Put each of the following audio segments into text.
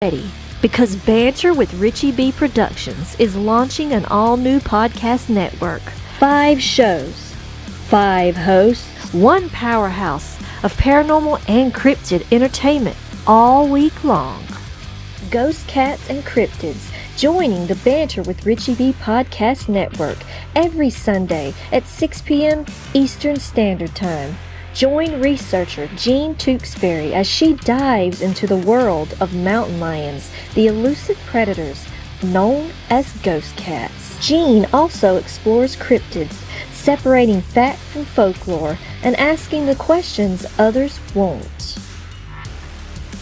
ready because Banter with Richie B Productions is launching an all-new podcast network. 5 shows, 5 hosts, one powerhouse of paranormal and cryptid entertainment all week long. Ghost cats and cryptids joining the Banter with Richie B podcast network every Sunday at 6 p.m. Eastern Standard Time. Join researcher Jean Tewksbury as she dives into the world of mountain lions, the elusive predators known as ghost cats. Jean also explores cryptids, separating fact from folklore and asking the questions others won't.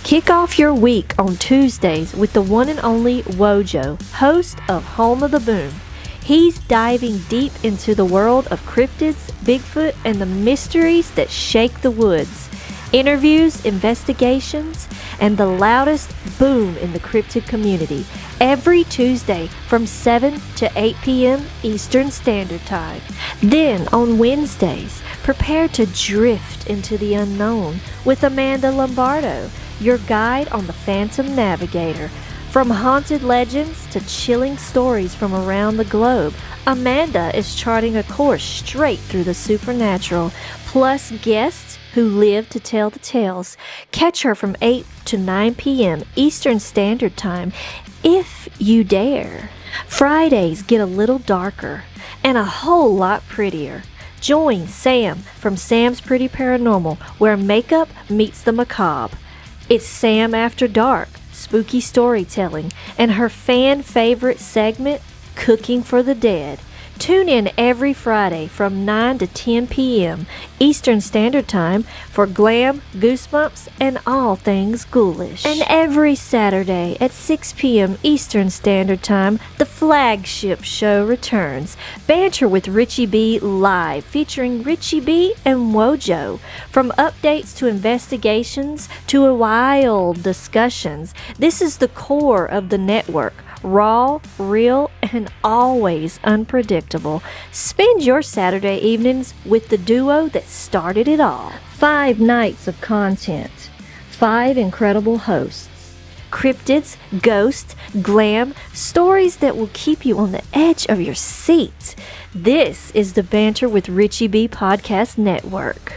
Kick off your week on Tuesdays with the one and only Wojo, host of Home of the Boom. He's diving deep into the world of cryptids, Bigfoot, and the mysteries that shake the woods. Interviews, investigations, and the loudest boom in the cryptid community. Every Tuesday from 7 to 8 p.m. Eastern Standard Time. Then on Wednesdays, prepare to drift into the unknown with Amanda Lombardo, your guide on the Phantom Navigator. From haunted legends to chilling stories from around the globe, Amanda is charting a course straight through the supernatural, plus guests who live to tell the tales. Catch her from 8 to 9 p.m. Eastern Standard Time, if you dare. Fridays get a little darker and a whole lot prettier. Join Sam from Sam's Pretty Paranormal, where makeup meets the macabre. It's Sam After Dark, spooky storytelling, and her fan favorite segment, Cooking for the Dead. Tune in every Friday from 9 to 10 p.m. Eastern Standard Time for glam, goosebumps, and all things ghoulish. And every Saturday at 6 p.m. Eastern Standard Time, the flagship show returns. Banter with Richie B Live, featuring Richie B and Wojo. From updates to investigations to wild discussions, this is the core of the network. Raw, real, and always unpredictable. Spend your Saturday evenings with the duo that started it all. 5 nights of content, 5 incredible hosts, cryptids, ghosts, glam, stories that will keep you on the edge of your seat. This is the Banter with Richie B Podcast Network.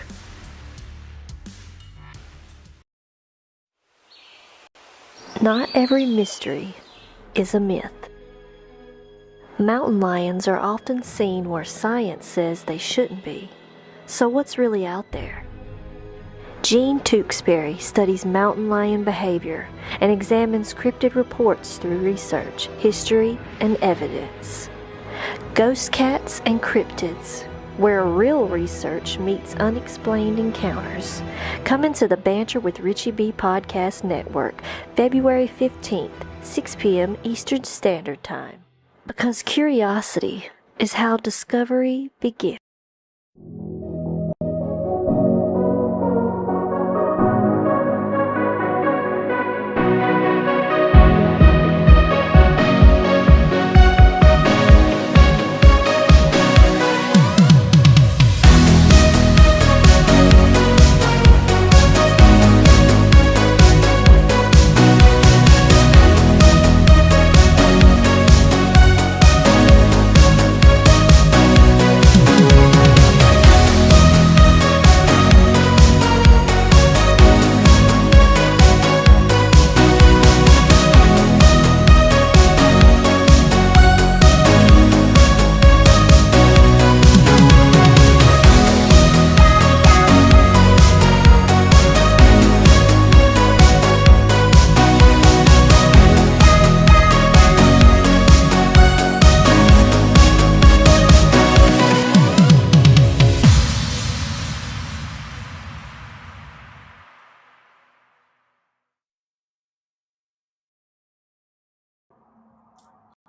Not every mystery is a myth. Mountain lions are often seen where science says they shouldn't be. So what's really out there? Jean Tewksbury studies mountain lion behavior and examines cryptid reports through research, history, and evidence. Ghost cats and cryptids, where real research meets unexplained encounters. Come into the Banter with Richie B Podcast Network, February 15th, 6 p.m. Eastern Standard Time. Because curiosity is how discovery begins.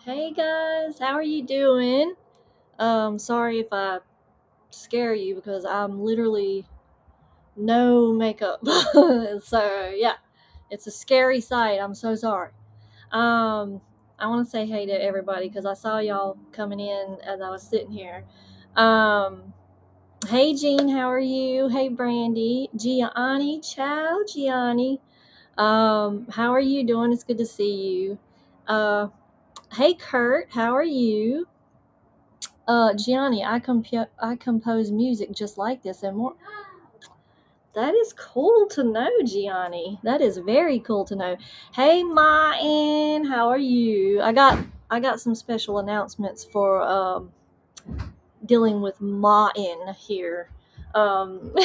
Hey guys, how are you doing? Sorry if I scare you because I'm literally no makeup. So yeah, it's a scary sight. I'm so sorry. I want to say hey to everybody because I saw y'all coming in as I was sitting here. Hey Jean, how are you? Hey Brandy, Gianni, ciao Gianni. How are you doing? It's good to see you. Hey Kurt, how are you? Gianni, I compose music just like this and more. That is cool to know, Gianni. That is very cool to know. Hey Martin, how are you? I got some special announcements for dealing with Martin here. Um,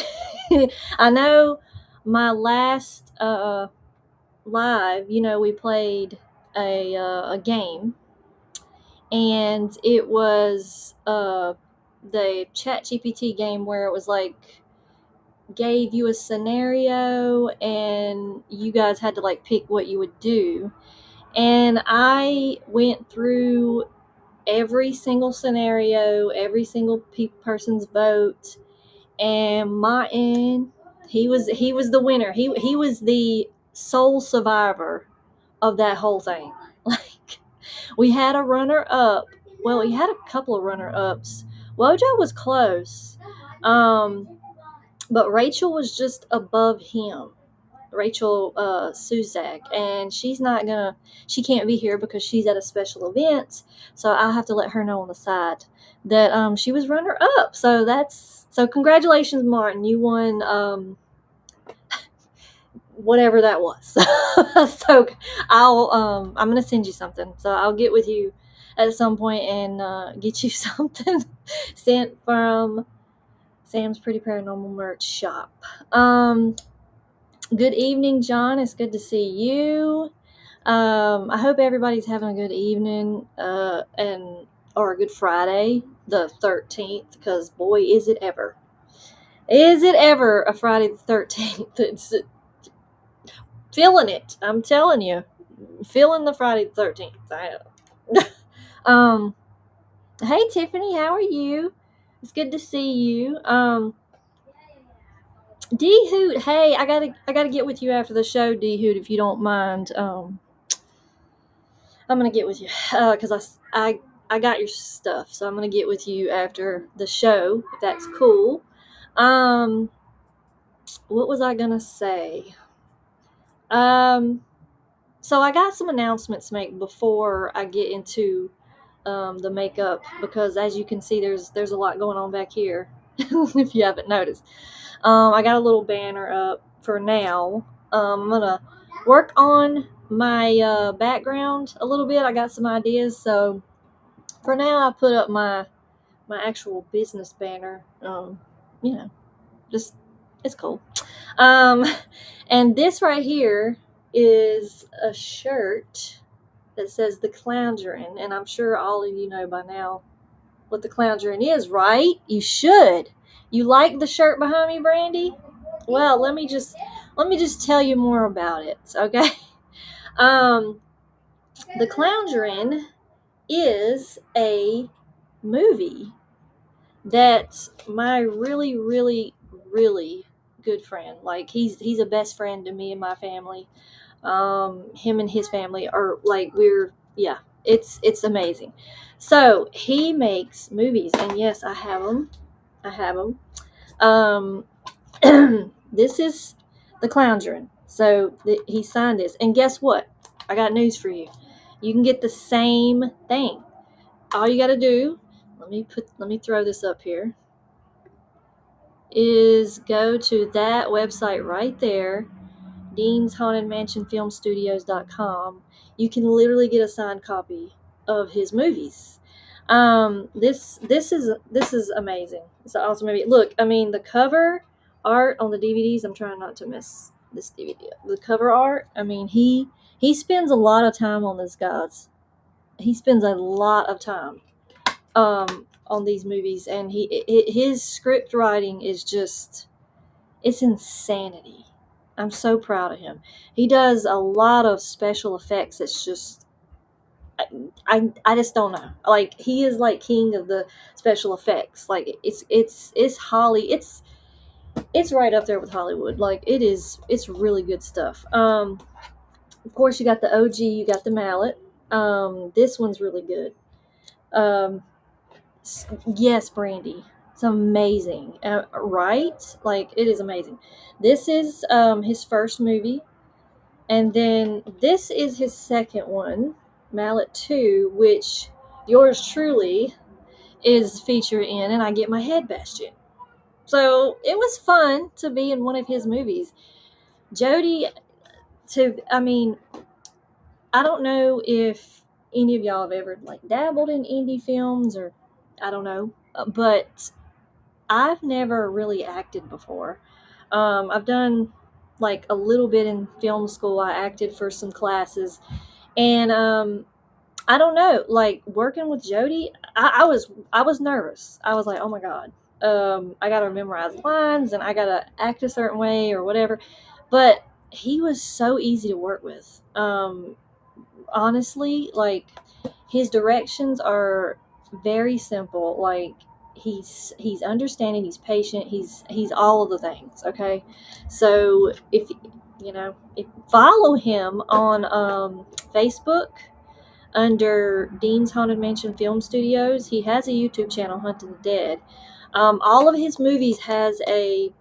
I know my last live, we played a game, and it was the Chat GPT game where it was like gave you a scenario and you guys had to like pick what you would do. And I went through every single scenario, every single person's vote, and Martin, he was the winner. He was the sole survivor of that whole thing. Like, we had a runner up. Well, we had a couple of runner ups. Wojo was close, but Rachel was just above him. Rachel Suzak, and she can't be here because she's at a special event, so I'll have to let her know on the side that she was runner up. So congratulations, Martin, you won whatever that was. So I'm gonna send you something, so I'll get with you at some point and get you something sent from Sam's Pretty Paranormal merch shop. Good evening, John. It's good to see you. I hope everybody's having a good evening or a good Friday, the 13th, because boy, is it ever. Is it ever a Friday the 13th? It's feeling it. I'm telling you. Feeling the Friday the 13th. um, hey, Tiffany, how are you? It's good to see you. D Hoot, hey, I gotta get with you after the show, D Hoot, if you don't mind. I'm gonna get with you because I got your stuff, so I'm gonna get with you after the show if that's cool. Um, what was I gonna say? Um, so I got some announcements to make before I get into the makeup, because as you can see, there's a lot going on back here. If you haven't noticed, I got a little banner up for now. I'm gonna work on my background a little bit. I got some ideas, so for now I put up my actual business banner. You know, just it's cool. Um, and this right here is a shirt that says the Clowngerin, and I'm sure all of you know by now what the Clowngerin is, right? You should. You like the shirt behind me, Brandy? Well, let me just tell you more about it, okay? Um, the Clowngerin is a movie that my really, really, really good friend, like he's a best friend to me and my family. Him and his family are like yeah, it's amazing. So he makes movies, and yes, I have them. I have them. Um, this is the Clowngerin. So he signed this, and guess what? I got news for you. You can get the same thing. All you got to do. Let me throw this up here. Is go to that website right there, Dean's Haunted Mansion Film Studios.com. You can literally get a signed copy of his movies. This is amazing. It's an awesome movie. Look, I mean, the cover art on the DVDs. I'm trying not to miss this DVD. The cover art. I mean, he spends a lot of time on this, guys. He spends a lot of time on these movies, and his script writing is just, it's insanity. I'm so proud of him. He does a lot of special effects. It's just, I just don't know. Like, he is like king of the special effects. Like, it's right up there with Hollywood. Like, it's really good stuff. Of course, you got the OG, you got the mallet. This one's really good. Um, yes, Brandy. It's amazing, right? Like, it is amazing. This is his first movie. And then this is his second one, Mallet 2, which yours truly is featured in, and I get my head bashed in. So it was fun to be in one of his movies. Jody, I don't know if any of y'all have ever like dabbled in indie films, or I don't know, but I've never really acted before. I've done like a little bit in film school. I acted for some classes, and I don't know, like working with Jody, I was nervous. I was like, oh my god, I gotta memorize lines and I gotta act a certain way or whatever. But he was so easy to work with. Honestly, like his directions are very simple. Like he's understanding, he's patient, he's all of the things. Okay, so if follow him on Facebook under Dean's Haunted Mansion Film Studios. He has a YouTube channel, Hunting the Dead. All of his movies has a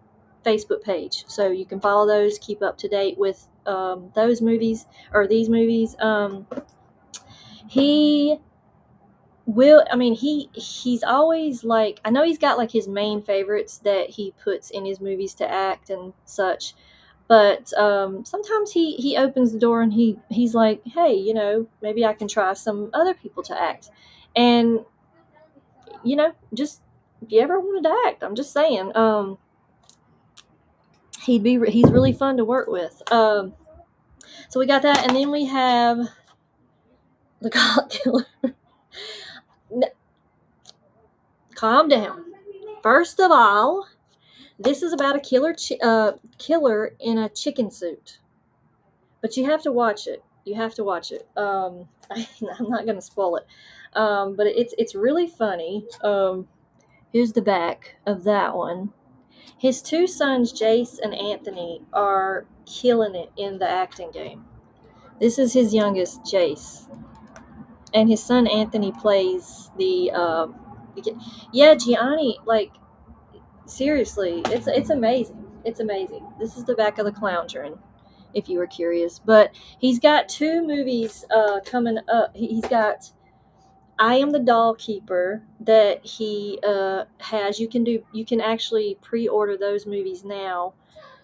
Facebook page, so you can follow those, keep up to date with those movies or these movies. He will. I mean, he's always like. I know he's got like his main favorites that he puts in his movies to act and such. But sometimes he opens the door and he's like, hey, maybe I can try some other people to act. And, just if you ever wanted to act, I'm just saying, he's really fun to work with. So we got that, and then we have the cop killer. Calm down. First of all, this is about a killer in a chicken suit. But you have to watch it. You have to watch it. I'm not going to spoil it. But it's really funny. Here's the back of that one. His two sons, Jace and Anthony, are killing it in the acting game. This is his youngest, Jace. And his son, Anthony, plays the... yeah, Gianni, like, seriously, it's amazing. It's amazing. This is the back of the Clowngerin, if you were curious. But he's got two movies coming up. He's got I Am the Doll Keeper that he has. You can actually pre-order those movies now,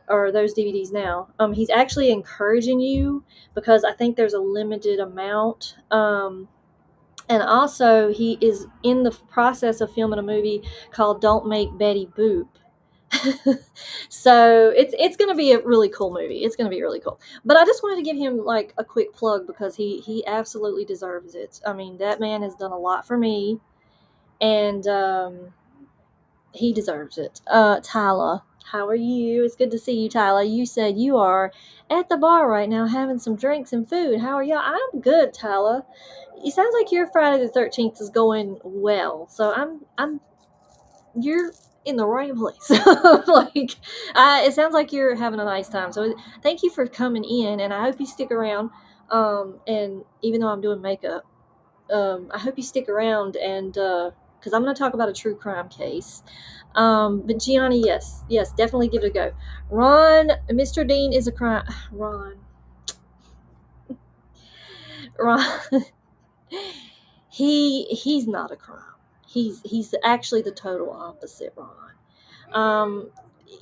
or those DVDs now. He's actually encouraging you because I think there's a limited amount. And also he is in the process of filming a movie called Don't Make Betty Boop. So it's gonna be a really cool movie. It's gonna be really cool. But I just wanted to give him like a quick plug because he absolutely deserves it. I mean, that man has done a lot for me, and he deserves it. Tyler, how are you? It's good to see you, Tyler. You said you are at the bar right now having some drinks and food. How are y'all? I'm good, Tyler. It sounds like your Friday the 13th is going well. So you're in the right place. Like, it sounds like you're having a nice time. So thank you for coming in, and I hope you stick around. And even though I'm doing makeup, I hope you stick around, and because I'm going to talk about a true crime case. But Gianni, yes, definitely give it a go. Ron, Mr. Dean is a crime. Ron, he's not a crime. He's actually the total opposite, Ron.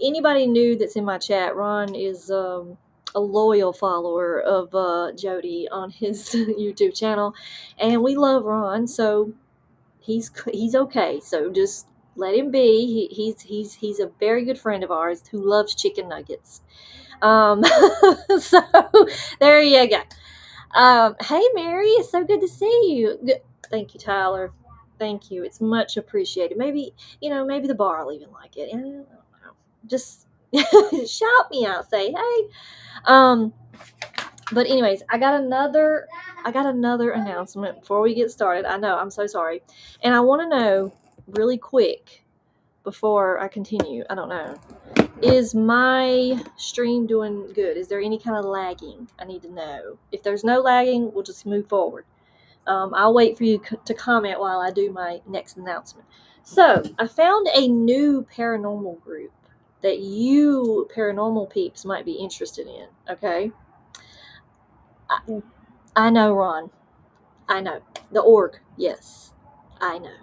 Anybody new that's in my chat, Ron is a loyal follower of Jody on his YouTube channel, and we love Ron, so he's okay. So just let him be. He's a very good friend of ours who loves chicken nuggets. So there you go. Hey, Mary, it's so good to see you. Thank you, Tyler. Thank you. It's much appreciated. Maybe the bar will even like it. I don't know. Just shout me out. Say, hey. But anyways, I got another announcement before we get started. I know, I'm so sorry. And I want to know really quick before I continue. I don't know. Is my stream doing good? Is there any kind of lagging? I need to know. If there's no lagging, we'll just move forward. I'll wait for you to comment while I do my next announcement. So, I found a new paranormal group that you paranormal peeps might be interested in, okay? I know, Ron. I know. The org. Yes. I know.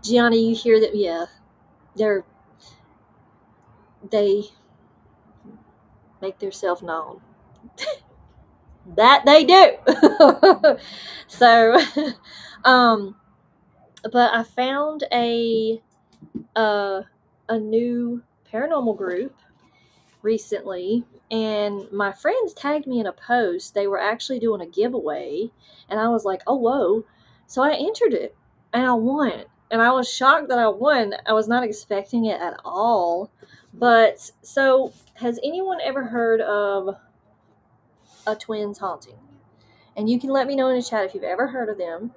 Gianna, you hear that? Yeah. They make themselves known. That they do. So, um, but I found a new paranormal group recently, and my friends tagged me in a post. They were actually doing a giveaway, and I was like, oh, whoa. So I entered it, and I won. And I was shocked that I won. I was not expecting it at all. But, so, has anyone ever heard of a twins haunting? And you can let me know in the chat if you've ever heard of them.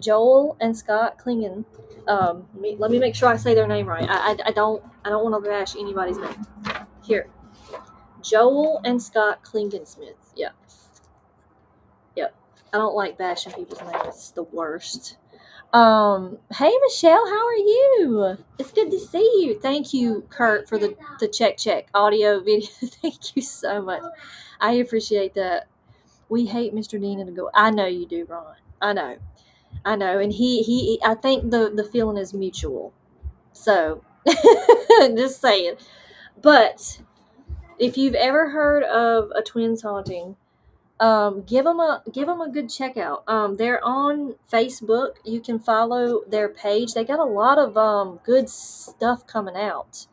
Joel and Scott Klingen. Let me make sure I say their name right. I don't want to bash anybody's name. Here, Joel and Scott Klingensmith. Yep. I don't like bashing people's names. It's the worst. Hey Michelle, how are you? It's good to see you. Thank you, Kurt, for the check audio video. Thank you so much. I appreciate that. We hate Mr. Dean to go. I know you do, Ron. I know. And he I think the feeling is mutual. So just saying. But if you've ever heard of a twins haunting, give them a good check out. They're on Facebook. You can follow their page. They got a lot of good stuff coming out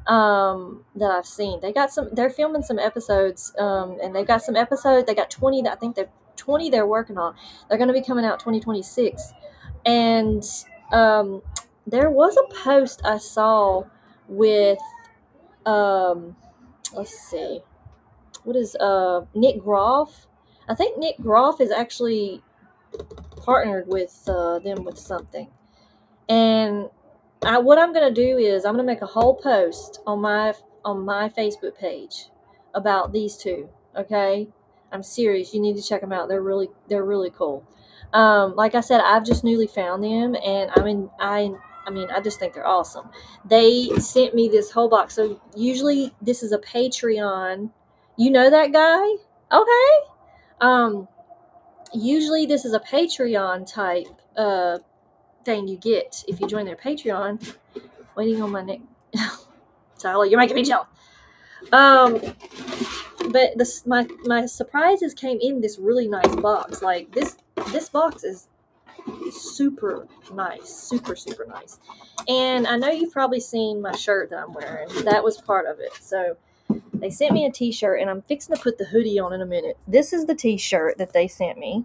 that I've seen. They're filming some episodes, and they've got some episodes. They got 20 I think they're 20 they're working on. They're going to be coming out 2026. And there was a post I saw with let's see, what is Nick Groff. I think Nick Groff is actually partnered with them with something. And what I'm going to do is I'm going to make a whole post on my Facebook page about these two. Okay, I'm serious. You need to check them out. They're really cool. Like I said, I've just newly found them, and I just think they're awesome. They sent me this whole box. So usually this is a Patreon. You know that guy? Okay. Usually this is a Patreon type thing you get if you join their Patreon. Waiting on my neck. Tyler, you're making me jealous. But my surprises came in this really nice box. Like this box is super nice, super nice. And I know you've probably seen my shirt that I'm wearing. That was part of it. So they sent me a t-shirt, and I'm fixing to put the hoodie on in a minute. This is the t-shirt that they sent me,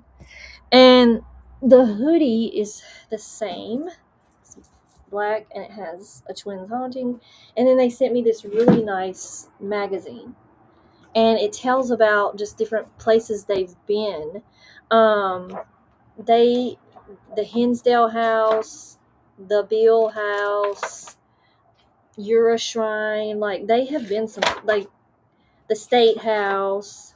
and the hoodie is the same. It's black, and it has a twins haunting. And then they sent me this really nice magazine, and it tells about just different places they've been. The Hinsdale House, the Beale House, Ura Shrine, like they have been some, like the State House,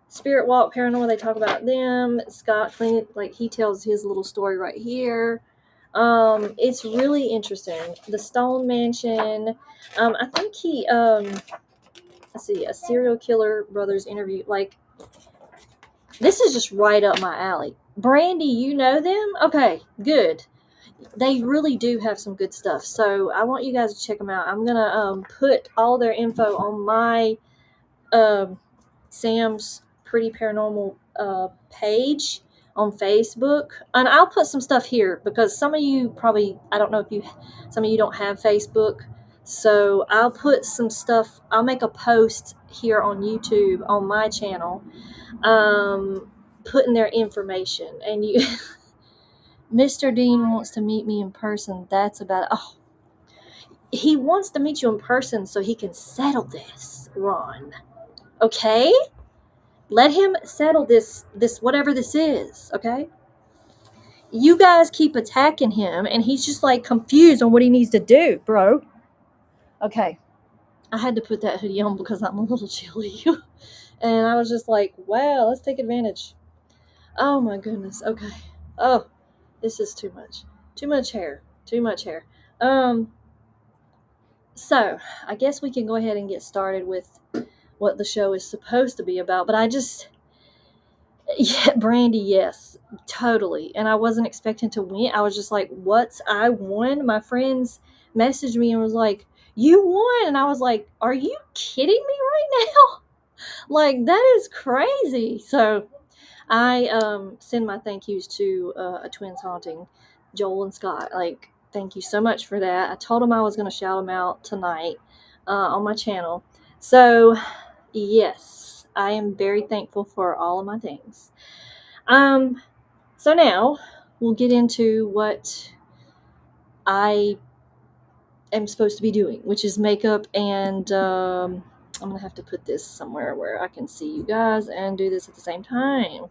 Spirit Walk Paranormal. They talk about them. Scott Kling, like he tells his little story right here. It's really interesting. The Stone Mansion. I think he let's see, a serial killer brothers interview. Like this is just right up my alley. Brandy, you know them? Okay, good. They really do have some good stuff. So I want you guys to check them out. I'm going to put all their info on my Sam's Pretty Paranormal page on Facebook. And I'll put some stuff here because some of you probably, I don't know if some of you don't have Facebook. So I'll put some stuff, I'll make a post here on YouTube on my channel, putting their information. And you... Mr. Dean wants to meet me in person. That's about it. Oh, he wants to meet you in person so he can settle this, Ron. Okay? Let him settle this whatever this is, okay? You guys keep attacking him, and he's just like confused on what he needs to do, bro. Okay. I had to put that hoodie on because I'm a little chilly. And I was just like, wow, let's take advantage. Oh my goodness. Okay. Oh. This is too much. Too much hair. So I guess we can go ahead and get started with what the show is supposed to be about. But I just, yeah, Brandy, yes, totally. And I wasn't expecting to win. I was just like, what? I won? My friends messaged me and was like, you won. And I was like, are you kidding me right now? Like, that is crazy. So I send my thank yous to a twins haunting, Joel and Scott. Like, thank you so much for that. I told them I was going to shout them out tonight on my channel. So, yes, I am very thankful for all of my things. So now we'll get into what I am supposed to be doing, which is makeup, and I'm going to have to put this somewhere where I can see you guys and do this at the same time.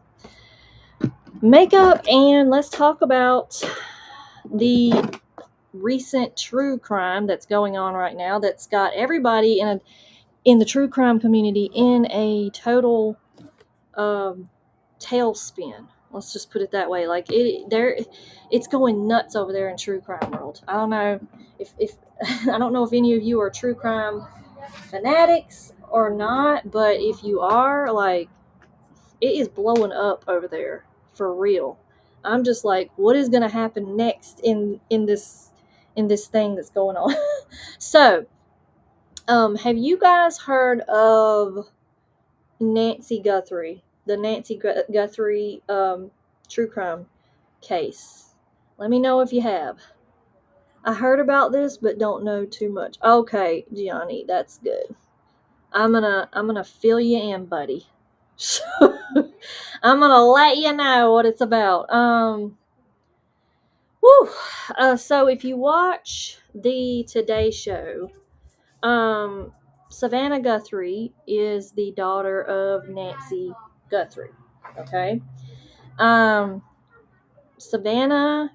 Makeup, and let's talk about the recent true crime that's going on right now that's got everybody in the true crime community in a total tailspin. Let's just put it that way. Like, it's going nuts over there in true crime world. I don't know if I don't know if any of you are true crime fanatics or not, but if you are, like, it is blowing up over there for real. I'm just like, what is going to happen next in this thing that's going on? So, have you guys heard of Nancy Guthrie, the Nancy Guthrie true crime case? Let me know if you have. I heard about this, but don't know too much. Okay, Gianni, that's good. I'm gonna fill you in, buddy. So, I'm gonna let you know what it's about. So if you watch the Today Show, Savannah Guthrie is the daughter of Nancy Guthrie. Okay. Savannah.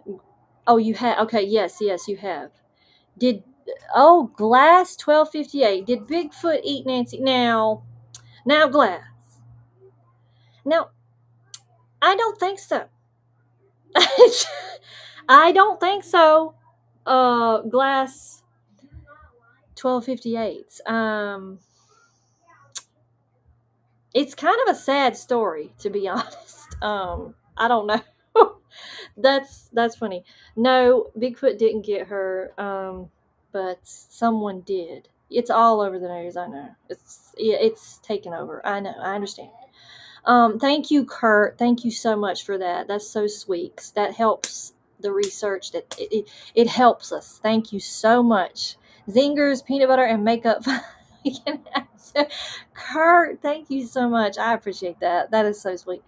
Oh, you have. Okay. Yes, you have. Did Glass 1258? Did Bigfoot eat Nancy? Now, Glass. Now, I don't think so. I don't think so. Glass 1258. It's kind of a sad story, to be honest. I don't know. That's funny. No, Bigfoot didn't get her. But someone did. It's all over the news. I know. It's taken over. I know. I understand. Thank you, Kurt. Thank you so much for that. That's so sweet. That helps the research. That it helps us. Thank you so much. Zingers, peanut butter, and makeup. Kurt, thank you so much. I appreciate that. That is so sweet.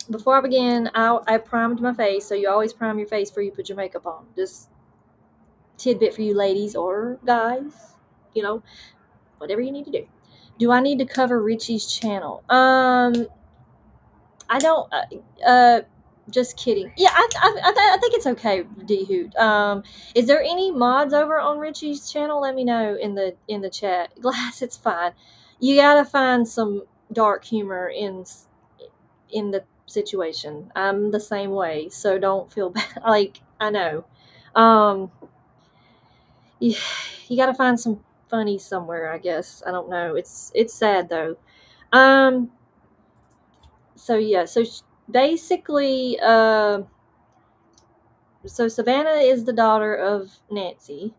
Before I begin, I primed my face. So you always prime your face before you put your makeup on. Just tidbit for you ladies or guys. Whatever you need to do. Do I need to cover Richie's channel? I don't. Just kidding. Yeah, I think it's okay, D Hoot. Is there any mods over on Richie's channel? Let me know in the chat. Glass, it's fine. You gotta find some dark humor in the situation. I'm the same way, so don't feel bad. Like, I know. You gotta find some funny somewhere, I guess. I don't know. It's sad though. So yeah, so basically, so Savannah is the daughter of Nancy.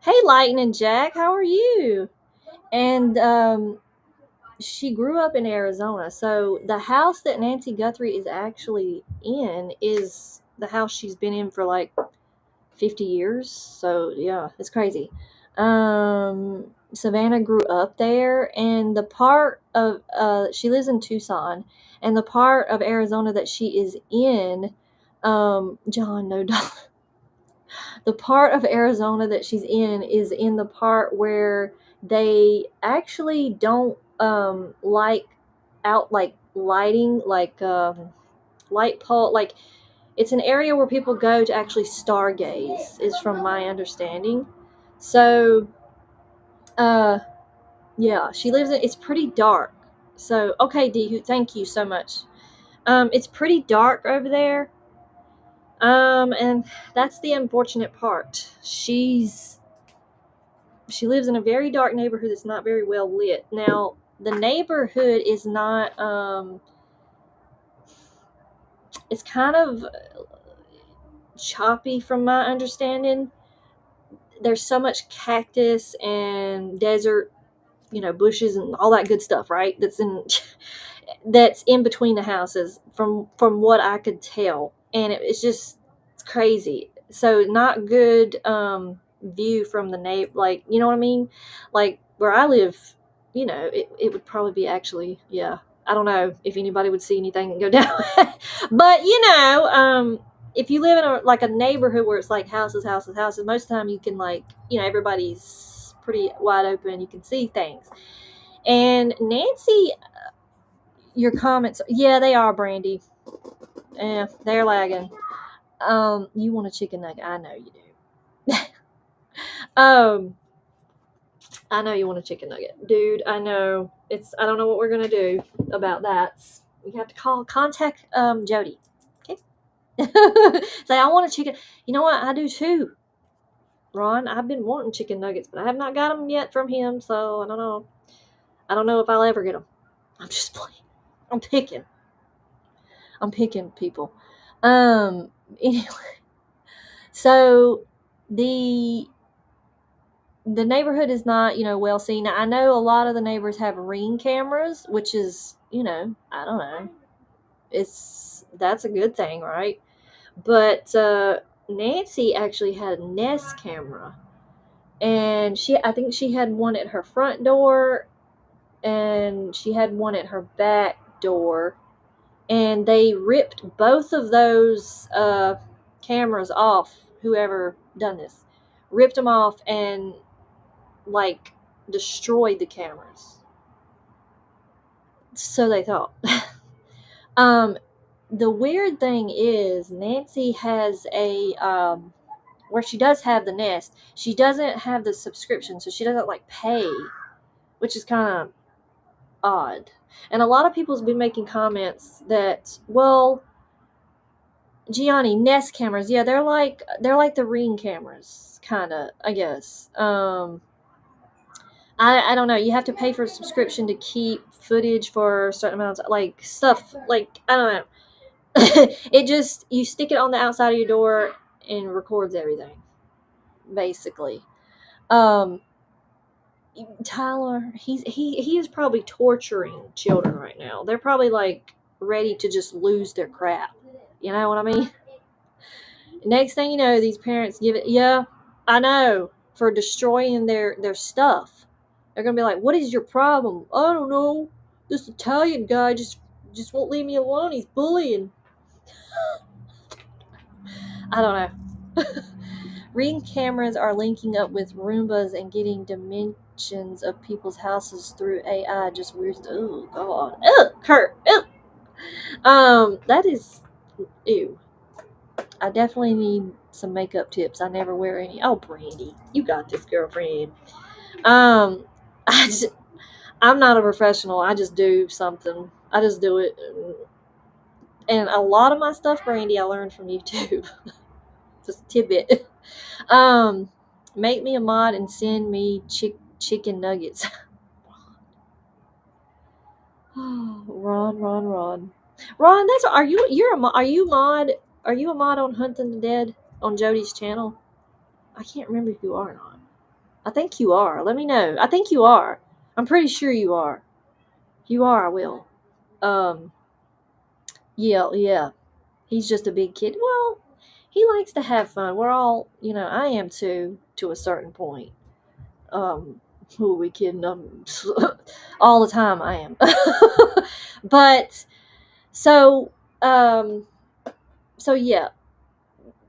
Hey, Lightning Jack, how are you? And she grew up in Arizona. So the house that Nancy Guthrie is actually in is the house she's been in for like 50 years. So yeah, it's crazy. Savannah grew up there, and the part of she lives in Tucson, and the part of Arizona that she is in, John, no, don't. The part of Arizona that she's in is in the part where they actually don't like out like lighting, like light pole, like it's an area where people go to actually stargaze, is from my understanding. So yeah, she lives in, it's pretty dark. So okay, D, thank you so much. It's pretty dark over there. And that's the unfortunate part. She's she lives in a very dark neighborhood that's not very well lit. Now, the neighborhood is not, it's kind of choppy from my understanding. There's so much cactus and desert, bushes and all that good stuff, right? That's in between the houses from what I could tell. And it's crazy. So not good view from the neighbor, like, you know what I mean? Like where I live, it would probably be actually, yeah. I don't know if anybody would see anything and go down. But if you live in a neighborhood where it's like houses, houses, houses, most of the time you can everybody's pretty wide open. You can see things. And Nancy, your comments, yeah, they are, Brandy. Yeah, they're lagging. You want a chicken nugget? I know you do. I know you want a chicken nugget, dude. I know. I don't know what we're gonna do about that. We have to contact Jody. Okay. Say I want a chicken. You know what? I do too, Ron. I've been wanting chicken nuggets, but I have not got them yet from him. So I don't know. I don't know if I'll ever get them. I'm just playing. I'm picking people. Anyway, so the neighborhood is not, well seen. Now, I know a lot of the neighbors have Ring cameras, which is, I don't know. That's a good thing, right? But Nancy actually had a Nest camera, and I think she had one at her front door, and she had one at her back door, and they ripped both of those cameras off. Whoever done this ripped them off and destroyed the cameras. So they thought. The weird thing is Nancy has where she does have the Nest, she doesn't have the subscription, so she doesn't pay, which is kind of odd. And a lot of people's been making comments that, well, Gianni, Nest cameras, yeah, they're like the Ring cameras, kind of, I guess. I don't know. You have to pay for a subscription to keep footage for certain amounts, stuff. I don't know. It just, you stick it on the outside of your door and records everything, basically. Tyler, he is probably torturing children right now. They're probably ready to just lose their crap. You know what I mean? Next thing you know, these parents give it. Yeah, I know, for destroying their stuff. They're gonna be like, "What is your problem?" I don't know. This Italian guy just won't leave me alone. He's bullying. I don't know. Ring cameras are linking up with Roombas and getting dimensions of people's houses through AI. Just weird. Oh God. Ew, Kurt. Ew. That is ew. I definitely need some makeup tips. I never wear any. Oh, Brandy, you got this, girlfriend. Um, I'm not a professional. I just do something. I just do it. And a lot of my stuff, Brandy, I learned from YouTube. Just a tidbit. Make me a mod and send me chicken nuggets. Ron. Ron, are you a mod? Are you a mod on Hunting the Dead on Jody's channel? I can't remember if you are or not. I think you are. Let me know. I think you are. I'm pretty sure you are. If you are, I will. Yeah. He's just a big kid. Well, he likes to have fun. We're all, I am too, to a certain point. Who are we kidding? All the time I am. But, so yeah.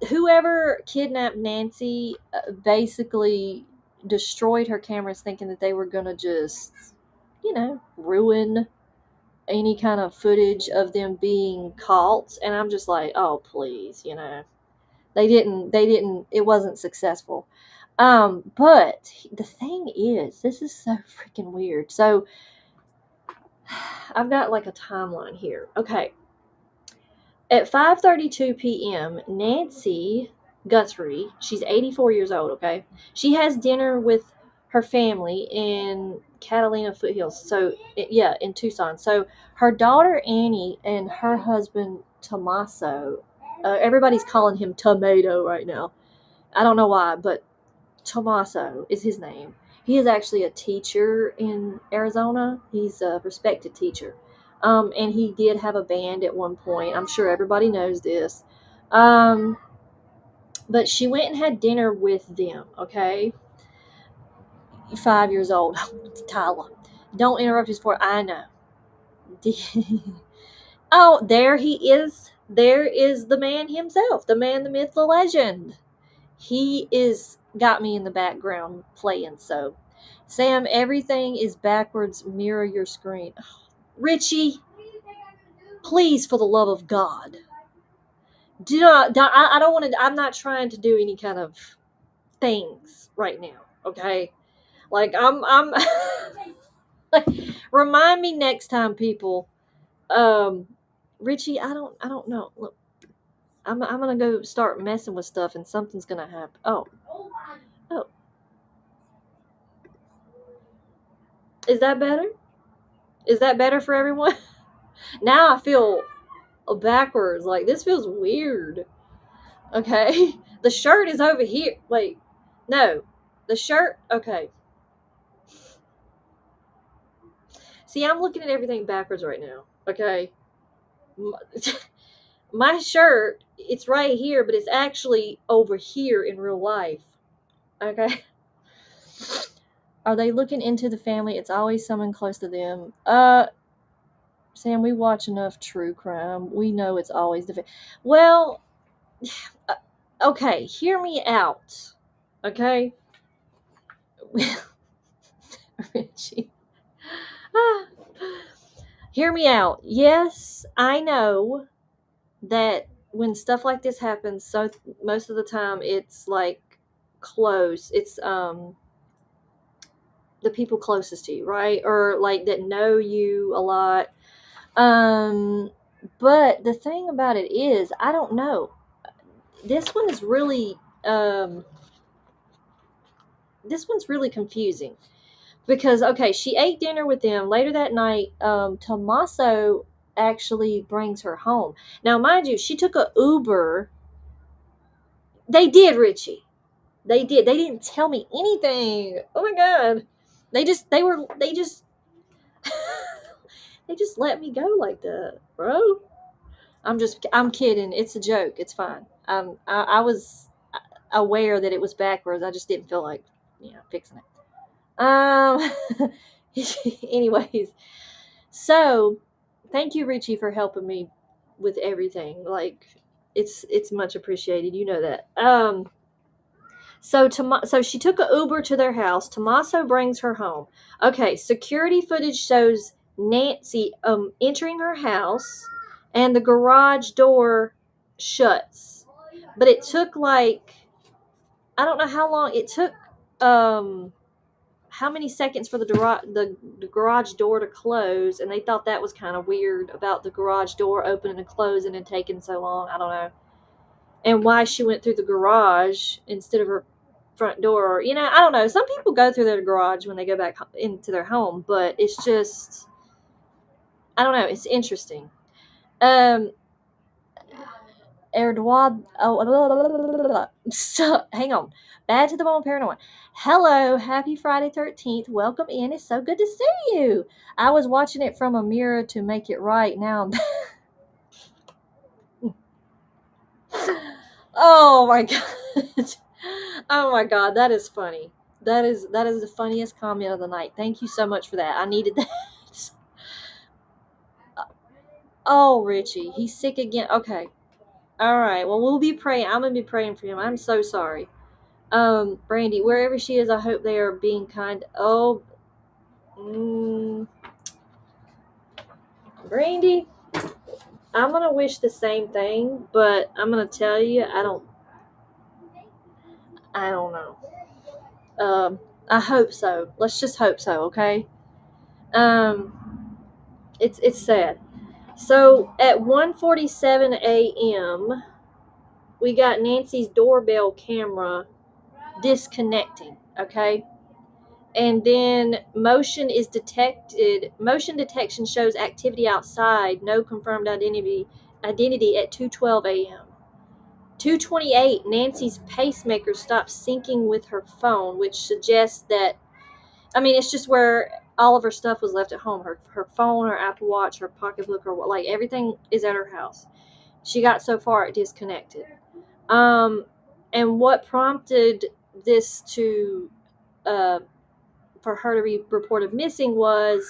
Whoever kidnapped Nancy basically destroyed her cameras thinking that they were going to just, ruin any kind of footage of them being caught. And I'm just like, oh, please, they didn't, it wasn't successful. But the thing is, this is so freaking weird. So I've got a timeline here. Okay. At 5:32 p.m., Nancy Guthrie, she's 84 years old, okay? She has dinner with her family in Catalina Foothills. So yeah, in Tucson. So her daughter Annie and her husband Tommaso. Everybody's calling him Tomato right now. I don't know why, but Tommaso is his name. He is actually a teacher in Arizona. He's a respected teacher. And he did have a band at one point. I'm sure everybody knows this. But she went and had dinner with them, okay? 5 years old. Tyler. Don't interrupt his for I know. Oh, there he is. There is the man himself. The man, the myth, the legend. He is got me in the background playing. So, Sam, everything is backwards. Mirror your screen. Richie, please, for the love of God, do not. I don't want to. I'm not trying to do any kind of things right now. Okay, like I'm. Like, remind me next time, people. Richie, I don't know. Look, I'm gonna go start messing with stuff, and something's gonna happen. Oh. Is that better? Is that better for everyone? Now I feel backwards. Like, this feels weird. Okay. The shirt is over here. Wait. No. The shirt. Okay. See, I'm looking at everything backwards right now. Okay. My shirt, it's right here, but it's actually over here in real life. Okay. Are they looking into the family? It's always someone close to them. Sam, we watch enough true crime. We know it's always the well, okay, hear me out. Okay? Richie. Hear me out. Yes, I know that when stuff like this happens, so most of the time it's like close. It's the people closest to you, right? Or like that know you a lot. But the thing about it is, I don't know. This one is really this one's really confusing. Because, okay, she ate dinner with them. Later that night, Tommaso actually brings her home. Now, mind you, she took a Uber. They did, Richie. They did. They didn't tell me anything. Oh my God. They just they just they just let me go like that, bro. I'm kidding. It's a joke. It's fine. I was aware that it was backwards. I just didn't feel like, fixing it. Anyways, so thank you, Richie, for helping me with everything. Like, it's much appreciated. You know that. So she took a Uber to their house. Tommaso brings her home. Okay, security footage shows Nancy entering her house, and the garage door shuts. But it took like, I don't know how long it took. How many seconds for the garage door to close, and they thought that was kind of weird about the garage door opening and closing and taking so long. I don't know. And why she went through the garage instead of her front door. I don't know. Some people go through their garage when they go back into their home, but it's just, I don't know. It's interesting. Erdogan. Oh, so, hang on. Bad to the bone paranormal. Hello, happy Friday 13th. Welcome in. It's so good to see you. I was watching it from a mirror to make it right now. Oh my God. Oh my God, that is funny. That is the funniest comment of the night. Thank you so much for that. I needed that. Oh, Richie, he's sick again. Okay. All right. Well, we'll be praying. I'm gonna be praying for him. I'm so sorry. Brandy, wherever she is, I hope they are being kind. Oh, Brandy, I'm gonna wish the same thing, but I'm gonna tell you, I don't know. I hope so. Let's just hope so, okay? It's sad. So at 1:47 a.m., we got Nancy's doorbell camera disconnecting, okay? And then motion detection shows activity outside, no confirmed identity at 2:12 a.m. 2:28, Nancy's pacemaker stopped syncing with her phone, which suggests that, I mean, it's just where all of her stuff was left at home. Her phone, her Apple Watch, her pocketbook, her, like, everything is at her house. She got so far it disconnected. And what prompted this to for her to be reported missing was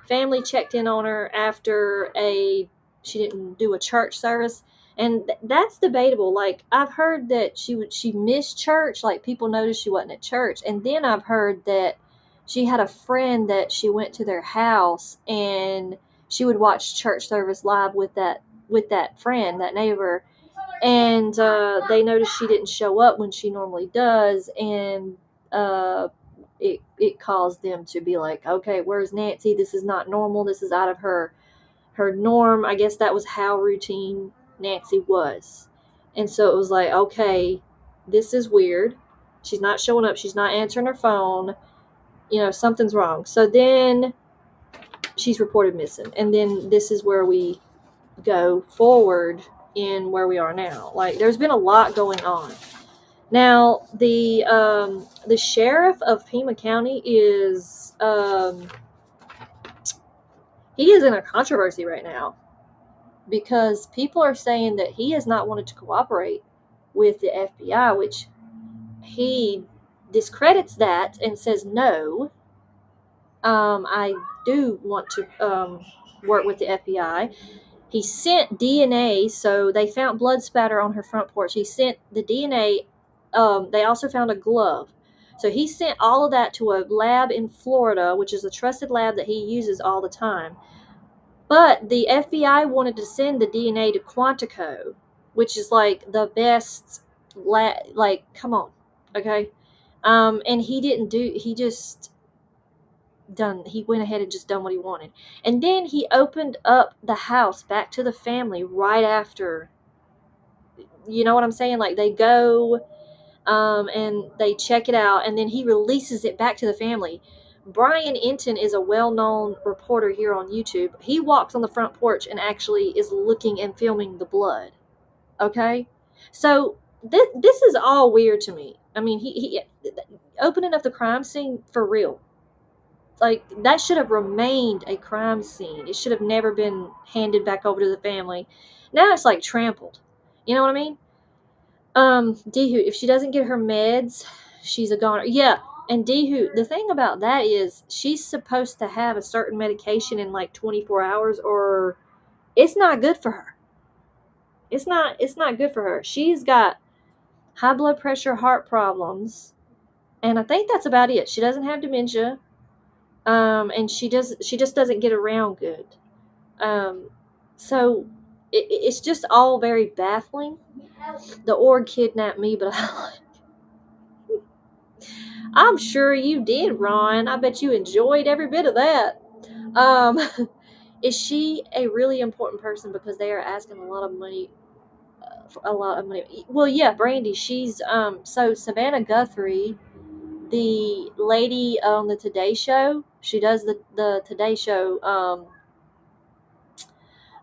family checked in on her after she didn't do a church service, and that's debatable. Like, I've heard that she missed church, like people noticed she wasn't at church, and then I've heard that she had a friend that she went to their house and she would watch church service live with that friend, that neighbor, and they noticed she didn't show up when she normally does, and it caused them to be like, okay, where's Nancy? This is not normal. This is out of her norm. I guess that was how routine Nancy was. And so it was like, okay, this is weird. She's not showing up. She's not answering her phone. Something's wrong. So then she's reported missing. And then this is where we go forward in where we are now. Like, there's been a lot going on. Now, the sheriff of Pima County is he is in a controversy right now because people are saying that he has not wanted to cooperate with the FBI, which he discredits that and says no. I do want to work with the FBI. He sent DNA, so they found blood spatter on her front porch. He sent the DNA. They also found a glove. So he sent all of that to a lab in Florida, which is a trusted lab that he uses all the time. But the FBI wanted to send the DNA to Quantico, which is like the best lab. Like, come on, okay? And he didn't do. He went ahead and just done what he wanted, and then he opened up the house back to the family right after. You know what I'm saying? Like, they go and they check it out, and then he releases it back to the family. Brian Enton is a well-known reporter here on YouTube. He walks on the front porch and actually is looking and filming the blood. Okay, so this is all weird to me. I mean, he opening up the crime scene for real. Like, that should have remained a crime scene. It should have never been handed back over to the family. Now it's like trampled. You know what I mean? Dehu, if she doesn't get her meds, she's a goner. Yeah, and Dehu, the thing about that is she's supposed to have a certain medication in like 24 hours, or it's not good for her. It's not good for her. She's got high blood pressure, heart problems, and I think that's about it. She doesn't have dementia. And she just doesn't get around good. So it's just all very baffling. The org kidnapped me, but I'm sure you did, Ron. I bet you enjoyed every bit of that. Um, is she a really important person because they are asking a lot of money? Well, yeah, Brandy. She's so Savannah Guthrie, the lady on the Today Show. She does the Today Show.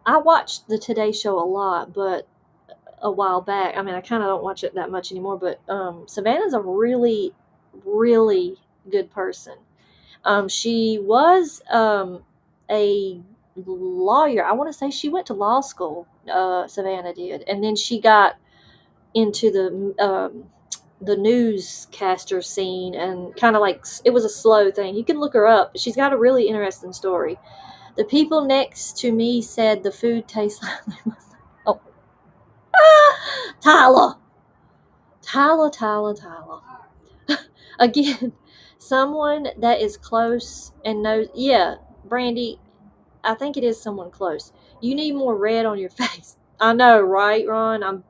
I watched the Today Show a lot, but a while back. I mean, I kind of don't watch it that much anymore, but Savannah's a really, really good person. She was a lawyer. I want to say she went to law school, Savannah did. And then she got into the newscaster scene, and kind of like, it was a slow thing. You can look her up. She's got a really interesting story. The people next to me said the food tastes like... Oh. Tyler. Again, someone that is close and knows... Yeah, Brandy, I think it is someone close. You need more red on your face. I know, right, Ron? I'm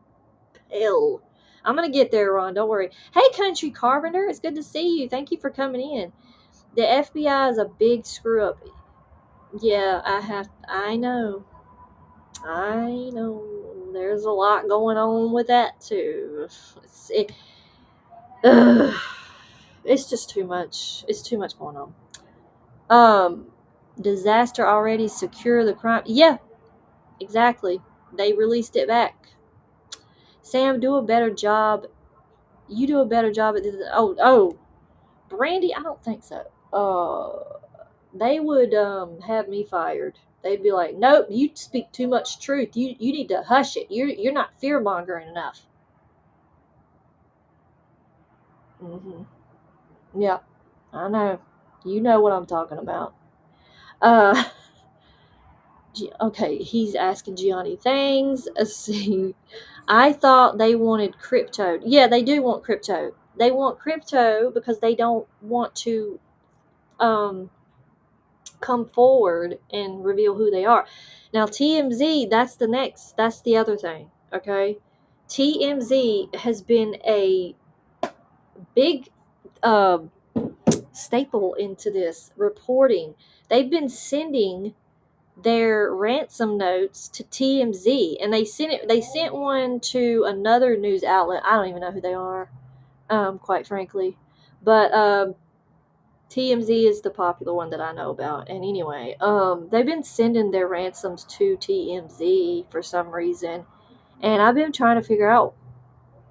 pale. I'm going to get there, Ron. Don't worry. Hey, Country Carpenter. It's good to see you. Thank you for coming in. The FBI is a big screw up. Yeah, I know. There's a lot going on with that too. Ugh. it's just too much. It's too much going on. Disaster already secure the crime. Yeah, exactly. They released it back. Sam, do a better job. You do a better job at this. Oh, Brandy, I don't think so. They would have me fired. They'd be like, "Nope, you speak too much truth. You need to hush it. You're not fear mongering enough." Mhm. Yeah, I know. You know what I'm talking about. Uh, okay, he's asking Gianni things. Let's see. I thought they wanted crypto. Yeah, they do want crypto. They want crypto because they don't want to um, come forward and reveal who they are. Now, TMZ, that's the other thing, okay? TMZ has been a big staple into this reporting. They've been sending their ransom notes to TMZ, and they sent one to another news outlet. I don't even know who they are, quite frankly. But TMZ is the popular one that I know about. And anyway, they've been sending their ransoms to TMZ for some reason, and I've been trying to figure out,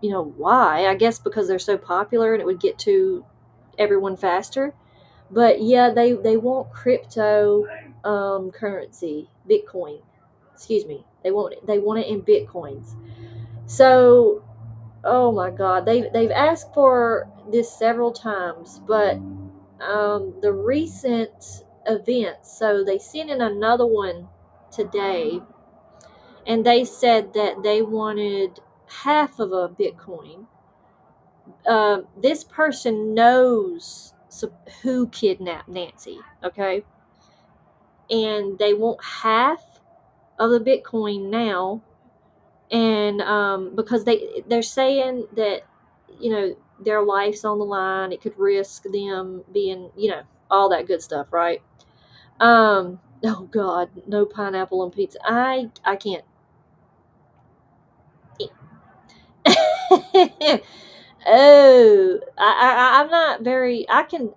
why. I guess because they're so popular and it would get to everyone faster. But yeah, they want crypto currency, Bitcoin. Excuse me. They want it in Bitcoins. So, oh my God, they've asked for this several times, but the recent events. So they sent in another one today, and they said that they wanted half of a Bitcoin. This person knows who kidnapped Nancy, okay? And they want half of the Bitcoin now, and because they're saying that their life's on the line, it could risk them being all that good stuff, right? Oh God, no pineapple on pizza. I can't. Oh, I'm not very. I could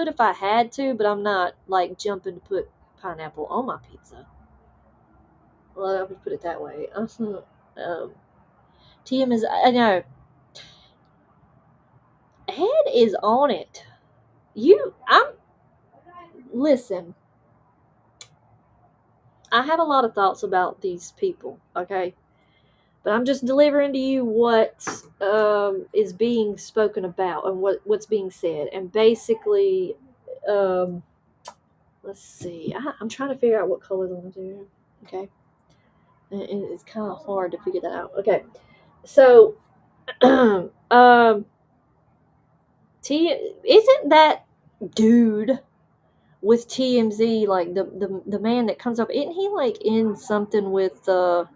if I had to, but I'm not like jumping to put pineapple on my pizza. Well, I would put it that way. TM is. I know. Ed is on it. I'm. Listen. I have a lot of thoughts about these people. Okay, but I'm just delivering to you what is being spoken about and what's being said. And basically, um, let's see. I'm trying to figure out what colors I'm going to do. Okay. And it's kind of hard to figure that out. Okay. So, isn't that dude with TMZ like the man that comes up? Isn't he like in something with the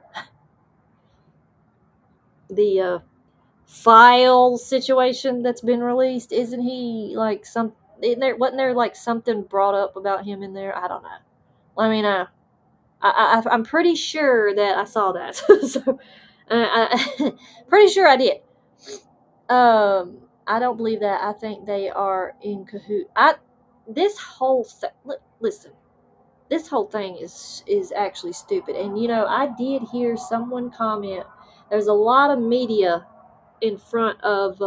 file situation that's been released? Isn't he like wasn't there like something brought up about him in there? I don't know. Let me know. I'm pretty sure that I saw that. So, pretty sure I did. I don't believe that. I think they are in cahoot. This whole listen. This whole thing is actually stupid. And I did hear someone comment. There's a lot of media in front of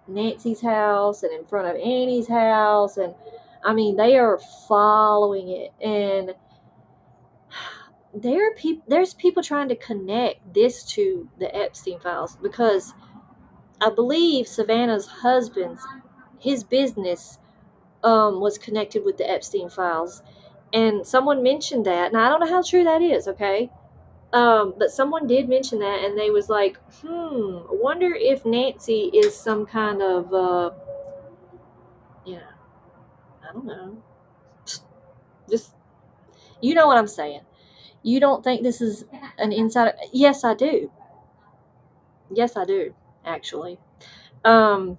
Nancy's house and in front of Annie's house, and I mean they are following it, and there's people trying to connect this to the Epstein files because I believe Savannah's his business was connected with the Epstein files, and someone mentioned that, and I don't know how true that is, okay. But someone did mention that, and they was like, wonder if Nancy is some kind of, I don't know. Just, you know what I'm saying. You don't think this is an insider? Yes, I do. Yes, I do, actually. Um,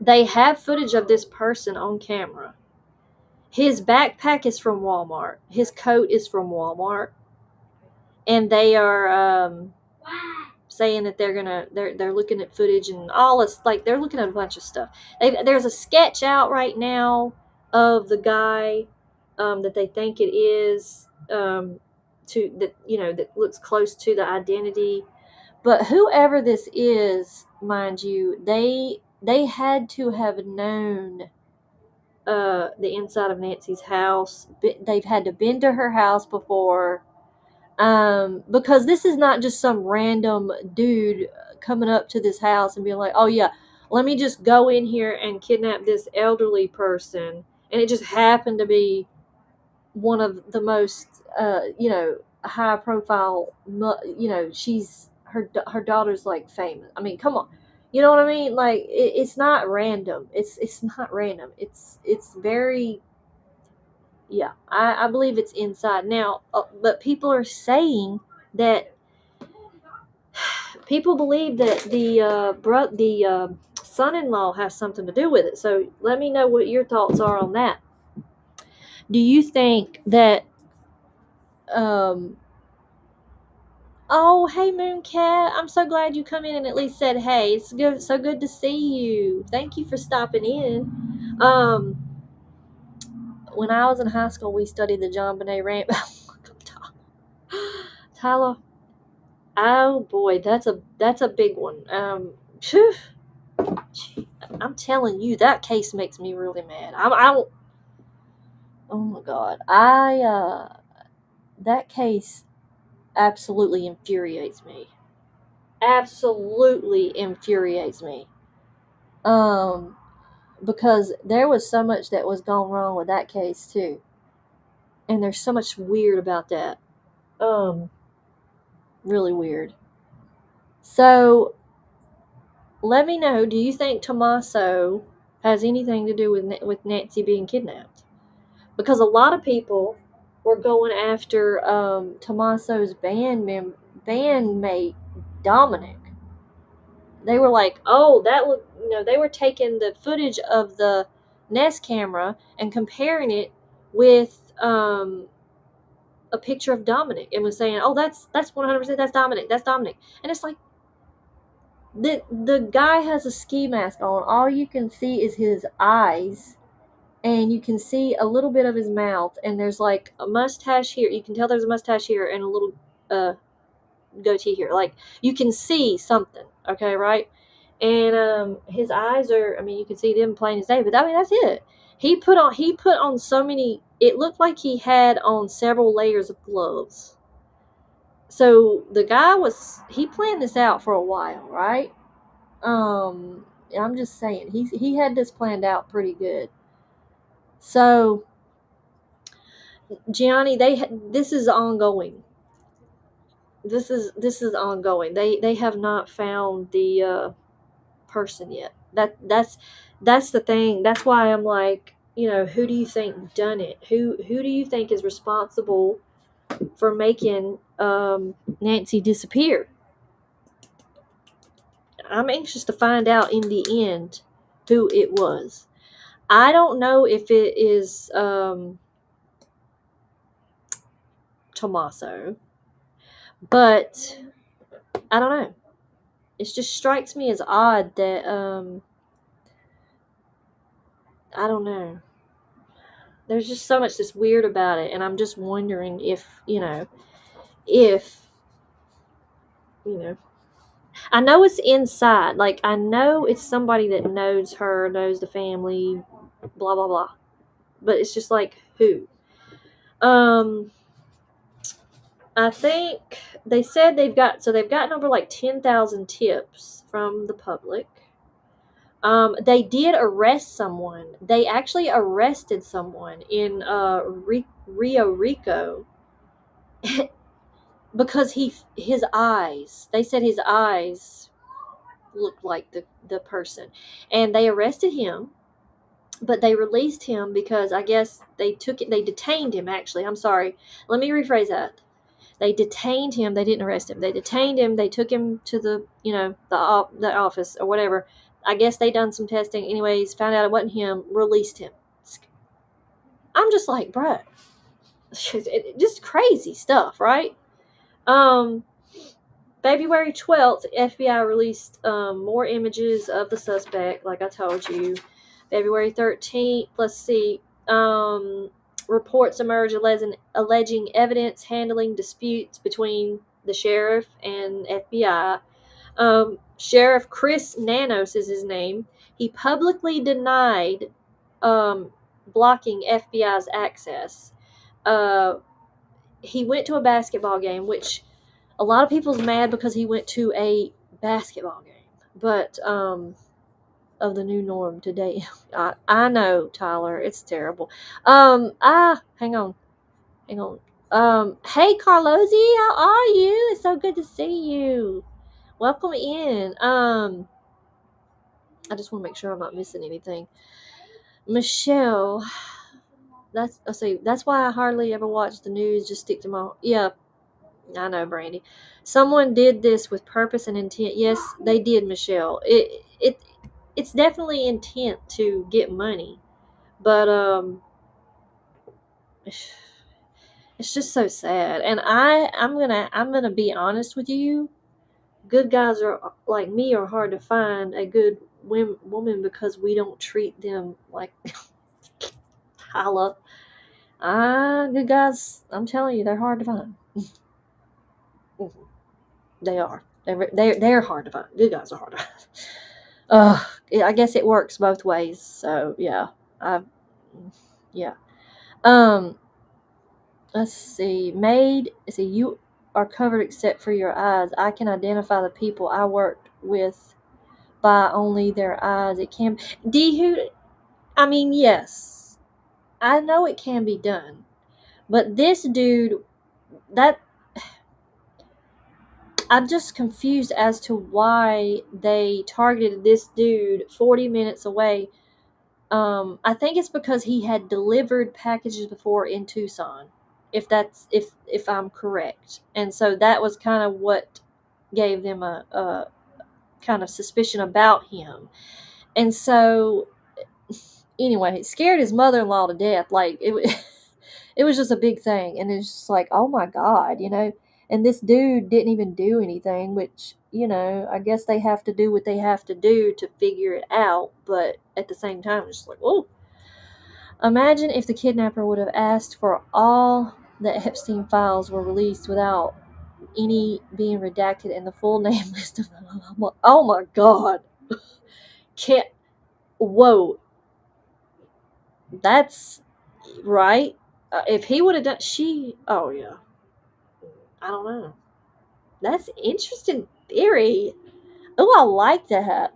they have footage of this person on camera. His backpack is from Walmart. His coat is from Walmart. And they are saying that they're looking at footage and all this, like they're looking at a bunch of stuff. There's a sketch out right now of the guy that they think it is, that looks close to the identity. But whoever this is, mind you, they had to have known the inside of Nancy's house. They've had to been to her house before, because this is not just some random dude coming up to this house and being like, oh yeah, let me just go in here and kidnap this elderly person. And it just happened to be one of the most, high profile, she's, her daughter's like famous. I mean, come on. You know what I mean? Like, it's not random. It's not random. It's very, yeah, I believe it's inside now. But people are saying that people believe that the son-in-law has something to do with it. So let me know what your thoughts are on that. Do you think that? Oh, hey Mooncat, I'm so glad you come in and at least said hey. It's good, so good to see you. Thank you for stopping in. When I was in high school, we studied the John Bonet Ramp. Tyler, oh boy, that's a big one. Phew, I'm telling you, that case makes me really mad. Oh my god, that case absolutely infuriates me. Absolutely infuriates me. Because there was so much that was gone wrong with that case too, and there's so much weird about that. Really weird. So let me know, do you think Tommaso has anything to do with Nancy being kidnapped? Because a lot of people were going after Tommaso's bandmate Dominic. They were like, oh, they were taking the footage of the Nest camera and comparing it with a picture of Dominic, and was saying, oh, that's 100%, that's Dominic. And it's like, the guy has a ski mask on. All you can see is his eyes, and you can see a little bit of his mouth, and there's like a mustache here. You can tell there's a mustache here and a little goatee here. Like, you can see something, okay, right? And his eyes are, I mean, you can see them plain as day, but I mean, that's it. He put on so many, it looked like he had on several layers of gloves. So the guy he planned this out for a while, right? I'm just saying, he had this planned out pretty good. So Gianni, this is ongoing. This is ongoing. They have not found the person yet. That's the thing. That's why I'm like, who do you think done it? Who do you think is responsible for making Nancy disappear? I'm anxious to find out in the end who it was. I don't know if it is Tommaso, but I don't know. It just strikes me as odd that I don't know. There's just so much that's weird about it, and I'm just wondering if I know it's inside. Like, I know it's somebody that knows her, knows the family, blah blah blah. But it's just like, who? I think they said they've gotten over like 10,000 tips from the public. They did arrest someone. They actually arrested someone in Rio Rico because his eyes. They said his eyes looked like the person, and they arrested him. But they released him because I guess they detained him. Actually, I'm sorry. Let me rephrase that. They detained him. They didn't arrest him. They detained him. They took him to the office or whatever. I guess they done some testing. Anyways, found out it wasn't him. Released him. I'm just like, bruh, just crazy stuff, right? February 12th, FBI released more images of the suspect, like I told you. February 13th, let's see, reports emerge alleging evidence handling disputes between the sheriff and FBI. Sheriff Chris Nanos is his name. He publicly denied blocking FBI's access. He went to a basketball game, which a lot of people's mad because he went to a basketball game, but of the new norm today. I know, Tyler, it's terrible. Hang on. Hey, Carlosi, how are you? It's so good to see you. Welcome in. I just want to make sure I'm not missing anything. Michelle, that's why I hardly ever watch the news. Just stick to my, yeah, I know, Brandy. Someone did this with purpose and intent. Yes, they did, Michelle. It's definitely intent to get money, but it's just so sad. And I'm gonna be honest with you. Good guys are like me are hard to find a good woman because we don't treat them like Tyler. Good guys, I'm telling you, they're hard to find. They are. They're hard to find. Good guys are hard to find. I guess it works both ways. So yeah, yeah. Let's see. You are covered except for your eyes. I can identify the people I worked with by only their eyes. It can. I mean, yes, I know it can be done, but this dude, that I'm just confused as to why they targeted this dude 40 minutes away. I think it's because he had delivered packages before in Tucson, if I'm correct, and so that was kind of what gave them a kind of suspicion about him. And so, anyway, he scared his mother-in-law to death. Like it was just a big thing, and it's just like, oh my god, And this dude didn't even do anything, which, I guess they have to do what they have to do to figure it out. But at the same time, it's just like, oh. Imagine if the kidnapper would have asked for all the Epstein files were released without any being redacted and the full name list of them. Oh my god. Can't. Whoa. That's right. If he would have done. Oh yeah. I don't know. That's interesting theory. Oh, I like that.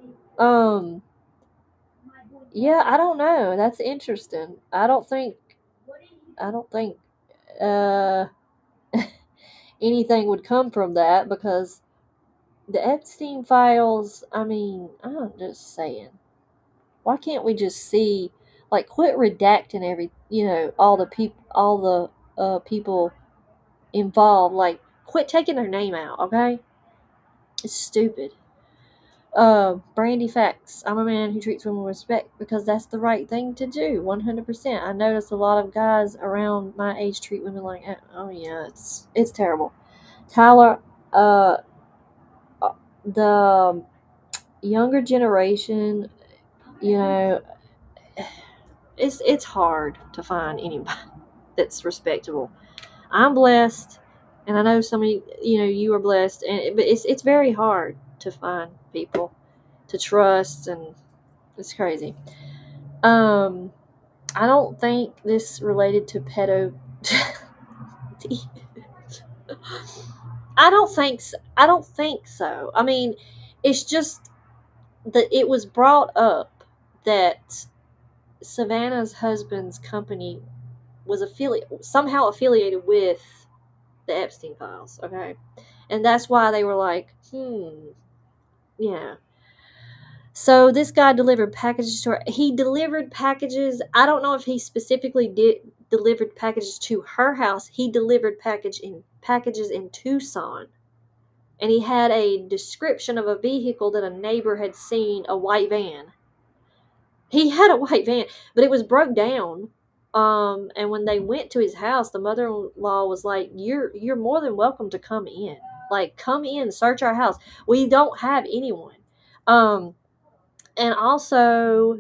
Yeah, I don't know. That's interesting. I don't think uh anything would come from that because the Epstein files, I mean, I'm just saying. Why can't we just see, like, quit redacting all the people involved, like, quit taking their name out, okay? It's stupid. Brandy facts. I'm a man who treats women with respect because that's the right thing to do. 100%. I notice a lot of guys around my age treat women like, oh yeah, it's terrible. Tyler, the younger generation, you know, it's hard to find anybody that's respectable. I'm blessed, and I know some of you are blessed, but it's very hard to find people to trust, and it's crazy. I don't think this related to pedo. I don't think so. I mean, it's just that it was brought up that Savannah's husband's company was somehow affiliated with the Epstein files, okay? And that's why they were like, yeah. So this guy delivered packages to her. He delivered packages. I don't know if he specifically delivered packages to her house. He delivered packages in Tucson. And he had a description of a vehicle that a neighbor had seen, a white van. He had a white van, but it was broke down. And when they went to his house, the mother-in-law was like, "You're more than welcome to come in. Like, come in, search our house. We don't have anyone. And also,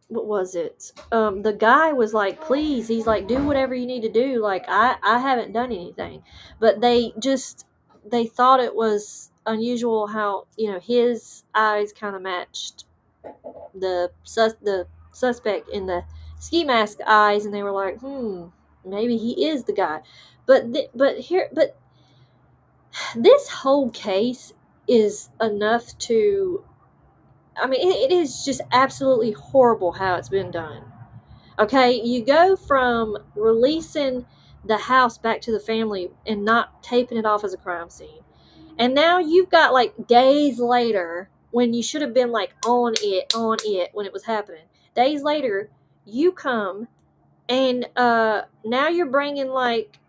what was it? The guy was like, please, he's like, do whatever you need to do. Like, I haven't done anything. But they thought it was unusual how, his eyes kind of matched the suspect in the ski mask eyes, and they were like, maybe he is the guy. But this whole case is enough to, I mean, it is just absolutely horrible how it's been done. Okay, you go from releasing the house back to the family and not taping it off as a crime scene. And now you've got like days later, when you should have been like on it when it was happening. Days later, you come and now you're bringing like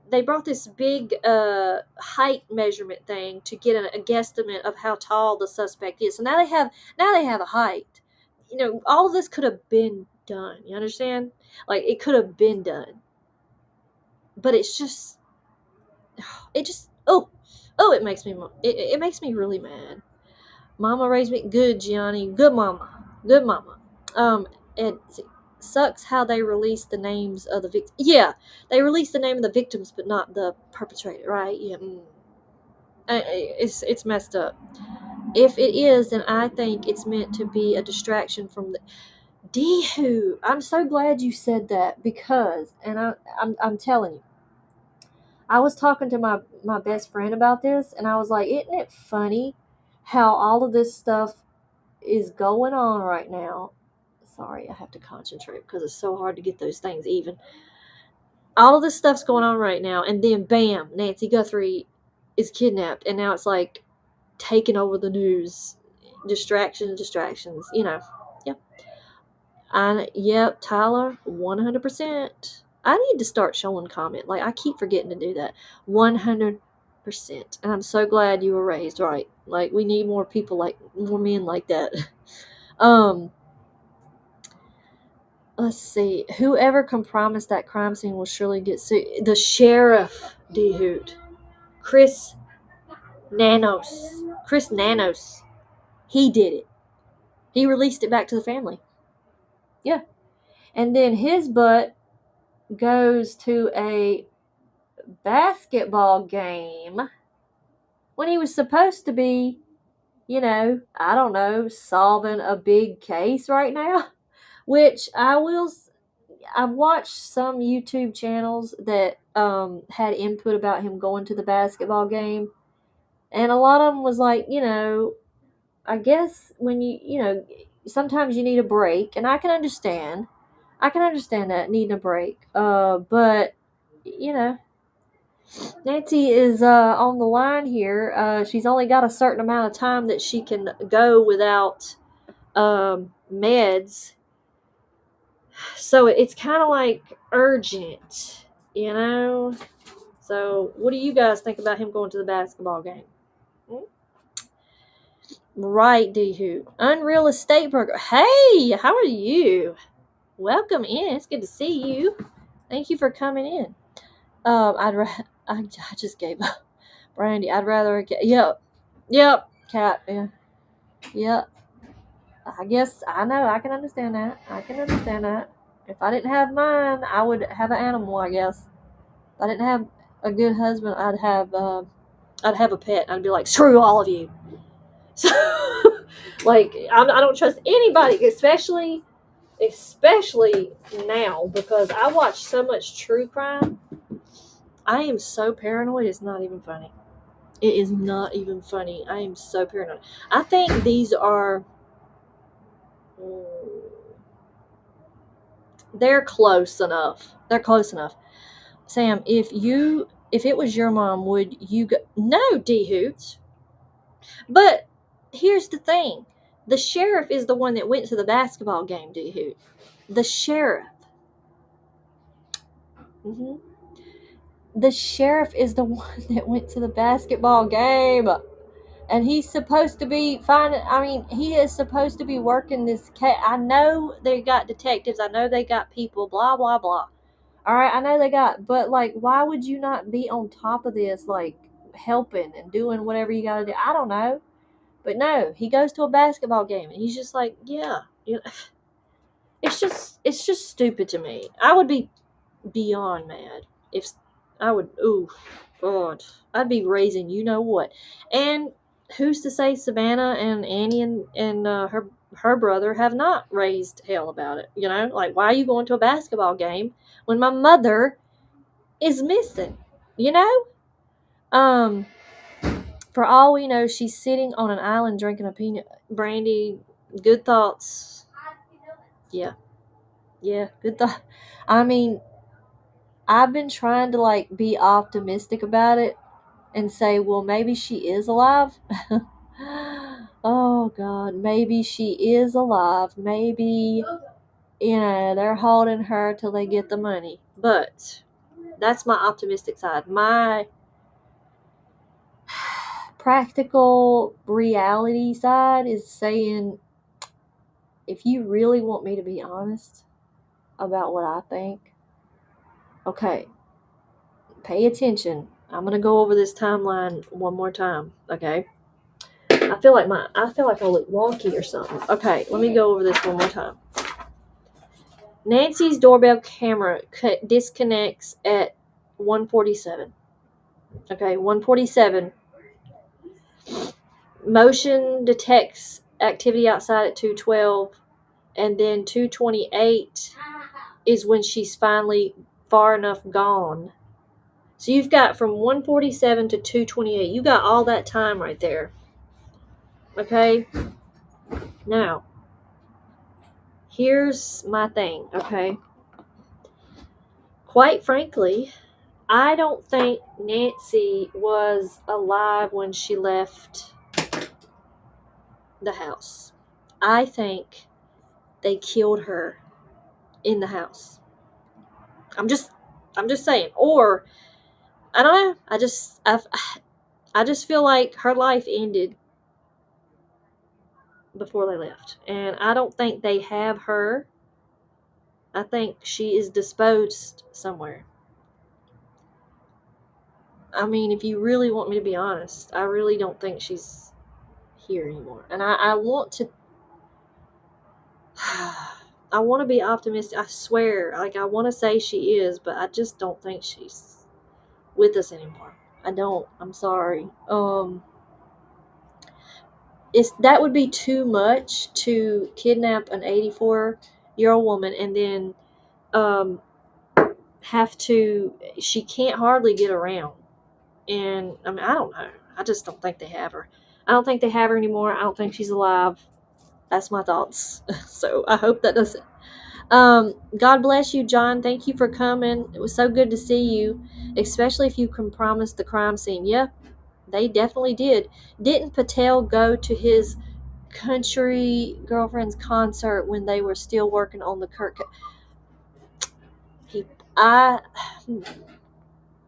they brought this big height measurement thing to get a guesstimate of how tall the suspect is. So now they have a height. All of this could have been done. You understand? Like, it could have been done. But it's just, it makes me really mad. Mama raised me good, Gianni. Good mama. Good mama. It sucks how they released the names of the victims. Yeah, they released the name of the victims, but not the perpetrator, right? Yeah. It's messed up. If it is, then I think it's meant to be a distraction from the Dehu. I'm so glad you said that, because, and I'm telling you, I was talking to my best friend about this, and I was like, isn't it funny how all of this stuff is going on right now? Sorry, I have to concentrate because it's so hard to get those things even. All of this stuff's going on right now, and then bam, Nancy Guthrie is kidnapped, and now it's like taking over the news. Distractions, Yep. Yep, Tyler, 100%. I need to start showing comment. Like, I keep forgetting to do that. 100%. And I'm so glad you were raised right. Like, we need more men like that. Let's see. Whoever compromised that crime scene will surely get sued. The sheriff, D-Hoot. Chris Nanos. He did it. He released it back to the family. Yeah. And then his butt goes to a basketball game when he was supposed to be, I don't know, solving a big case right now. Which I've watched some YouTube channels that had input about him going to the basketball game, and a lot of them was like, I guess when sometimes you need a break, and I can understand that, needing a break. But Nancy is on the line here. She's only got a certain amount of time that she can go without meds. So it's kind of like urgent, So what do you guys think about him going to the basketball game? Right, D-Hoot. Unreal Estate Broker. Hey, how are you? Welcome in. It's good to see you. Thank you for coming in. I just gave up. Brandy, I'd rather yep, cat, yeah, yep. I guess I know. I can understand that. If I didn't have mine, I would have an animal, I guess. If I didn't have a good husband, I'd have a pet. I'd be like, screw all of you. So, like, I don't trust anybody, especially now, because I watch so much true crime. I am so paranoid, it's not even funny. It is not even funny. I am so paranoid. I think these are... They're close enough. Sam, if it was your mom, would you go? No, D-Hoots. But here's the thing. The sheriff is the one that went to the basketball game, D-Hoot. The sheriff. Mm-hmm. The sheriff is the one that went to the basketball game. And he's supposed to be he is supposed to be working this case. I know they got detectives. I know they got people, blah, blah, blah. All right, I know they got, but like, why would you not be on top of this, like helping and doing whatever you got to do? I don't know, but no, he goes to a basketball game and he's just like, yeah, it's just stupid to me. I would be beyond mad if I would. Ooh, God, I'd be raising you know what, and who's to say Savannah and Annie and her brother have not raised hell about it? You know, like, why are you going to a basketball game when my mother is missing? You know, um, for all we know, she's sitting on an island drinking a peanut brandy. Good thoughts. Yeah, yeah, good thought. I mean, I've been trying to like be optimistic about it and say, well, maybe she is alive. Oh God, maybe she is alive. Maybe, they're holding her till they get the money. But that's my optimistic side. My practical reality side is saying, if you really want me to be honest about what I think, okay, pay attention. I'm gonna go over this timeline one more time, okay? I feel like I look wonky or something. Okay, let me go over this one more time. Nancy's doorbell camera disconnects at 1:47. Okay, 1:47. Motion detects activity outside at 2:12, and then 2:28 is when she's finally far enough gone. So you've got from 1:47 to 2:28. You got all that time right there. Okay? Now, here's my thing, okay? Quite frankly, I don't think Nancy was alive when she left the house. I think they killed her in the house. I'm just saying. Or I don't know. I just feel like her life ended before they left. And I don't think they have her. I think she is disposed somewhere. I mean, if you really want me to be honest, I really don't think she's here anymore. And I want to I want to be optimistic. I swear, like, I want to say she is, but I just don't think she's with us anymore. I don't. I'm sorry. That would be too much to kidnap an 84-year-old woman and then um have to. She can't hardly get around, and I mean, I don't know. I just don't think they have her. I don't think they have her anymore. I don't think she's alive. That's my thoughts. So I hope that doesn't. God bless you, John. Thank you for coming. It was so good to see you, especially if you can promise the crime scene. Yeah, they definitely did. Didn't Patel go to his country girlfriend's concert when they were still working on the Kirk? He, I,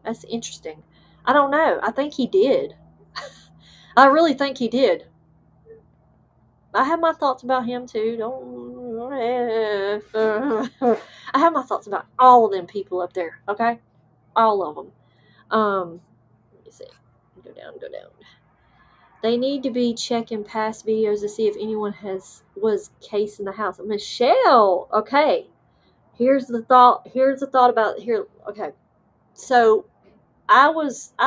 that's interesting. I don't know. I think he did. I really think he did. I have my thoughts about him too. Don't. I have my thoughts about all of them people up there. Okay, all of them. Let me see. Go down. They need to be checking past videos to see if anyone was casing the house. Michelle. Okay. Here's the thought about here. Okay. So I've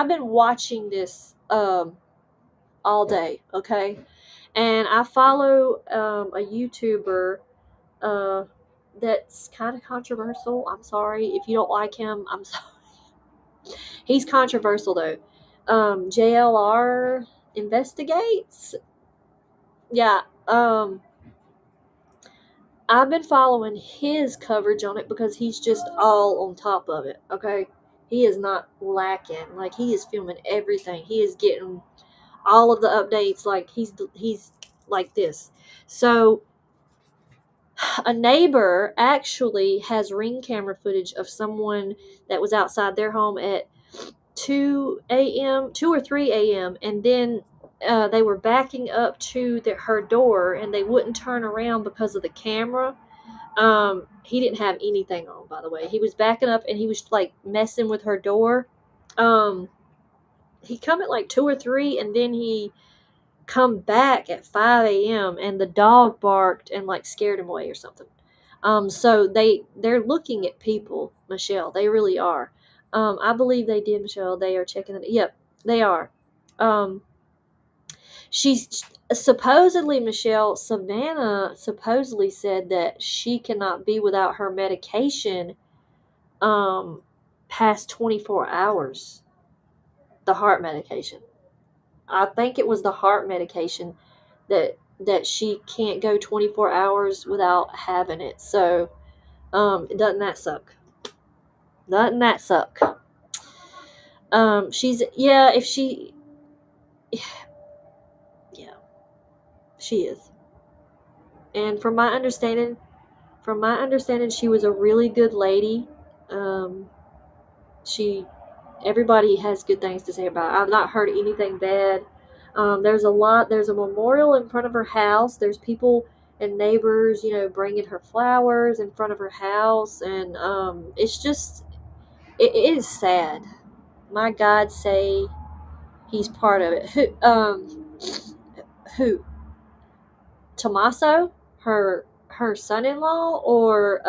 been watching this all day. Okay. And I follow a YouTuber that's kind of controversial. I'm sorry if you don't like him. I'm sorry. He's controversial though. JLR investigates. Yeah. I've been following his coverage on it because he's just all on top of it. Okay. He is not lacking. Like, he is filming everything. He is getting all of the updates. Like, he's like this. So a neighbor actually has ring camera footage of someone that was outside their home at 2 a.m., 2 or 3 a.m., and then they were backing up to her door and they wouldn't turn around because of the camera. He didn't have anything on, by the way. He was backing up and he was like messing with her door. He come at like 2 or 3, and then he come back at 5 a.m. and the dog barked and like scared him away or something. So they're looking at people, Michelle. They really are. I believe they did, Michelle. They are checking it. Yep, they are. She's supposedly, Michelle, Savannah supposedly said that she cannot be without her medication past 24 hours. The heart medication. I think it was the heart medication that she can't go 24 hours without having it. So, doesn't that suck? Doesn't that suck? If she, yeah, she is. And from my understanding, she was a really good lady. Um, she, everybody has good things to say about her. I've not heard anything bad. There's a memorial in front of her house. There's people and neighbors, bringing her flowers in front of her house. And it is sad. My God say he's part of it. Who? Tommaso? Her son-in-law? Or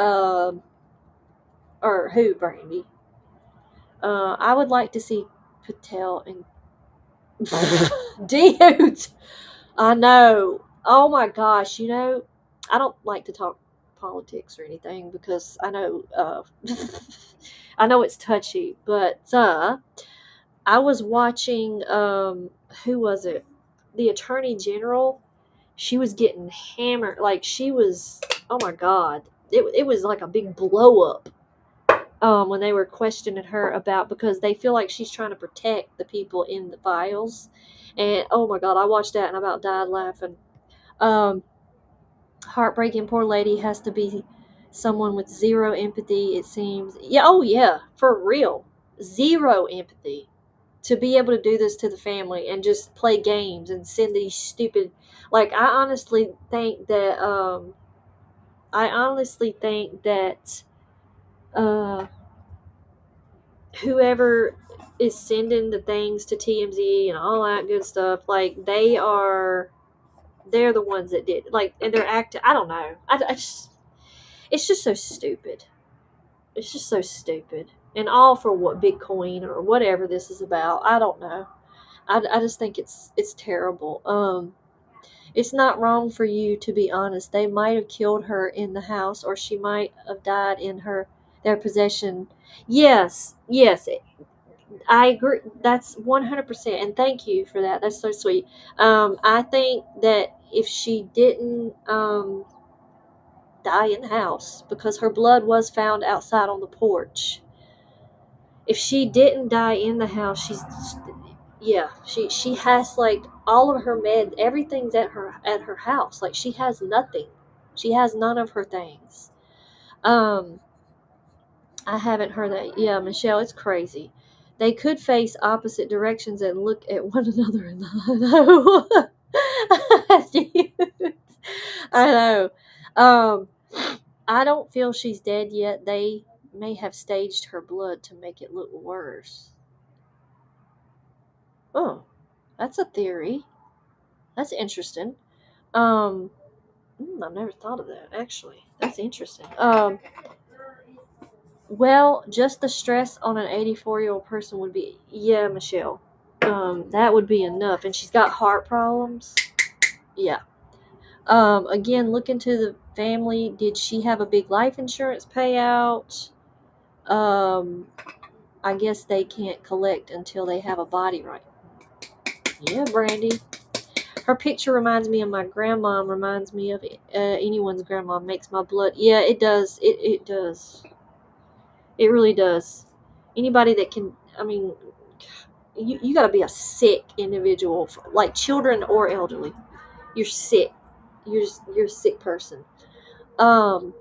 who, Brandy? I would like to see Patel and dude. I know. Oh my gosh, I don't like to talk politics or anything because I know I know it's touchy, but I was watching who was it? The Attorney General. She was getting hammered, like she was, oh my god. It was like a big blow up when they were questioning her about, because they feel like she's trying to protect the people in the files. And oh my god, I watched that and I about died laughing. Um, Heartbreaking. Poor lady has to be someone with zero empathy, it seems. Yeah, oh yeah, for real. Zero empathy to be able to do this to the family and just play games and send these stupid, like I honestly think that uh whoever is sending the things to TMZ and all that good stuff, like they're the ones that did, like, and they're acting. I don't know. I just, it's just so stupid. It's just so stupid, and all for what, Bitcoin or whatever this is about. I don't know. I just think it's terrible. It's not wrong for you to be honest. They might have killed her in the house, or she might have died in their possession. Yes, I agree. That's 100%. And thank you for that. That's so sweet. I think that if she didn't die in the house, because her blood was found outside on the porch, if she didn't die in the house, she has like all of her everything's at her house. Like she has nothing. She has none of her things. Um, I haven't heard that. Yeah, Michelle, it's crazy. They could face opposite directions and look at one another in the I know. Dude. I know. Um, I don't feel she's dead yet. They may have staged her blood to make it look worse. Oh, that's a theory. That's interesting. Um, I've never thought of that, actually. That's interesting. Well, just the stress on an 84-year-old person would be, yeah, Michelle. That would be enough. And she's got heart problems. Yeah. Again, look into the family. Did she have a big life insurance payout? I guess they can't collect until they have a body right. Yeah, Brandy. Her picture reminds me of my grandma. Reminds me of anyone's grandma. Makes my blood. Yeah, it does. It does. It really does. Anybody that can, I mean, you got to be a sick individual, like children or elderly. You're sick. You're a sick person. Um,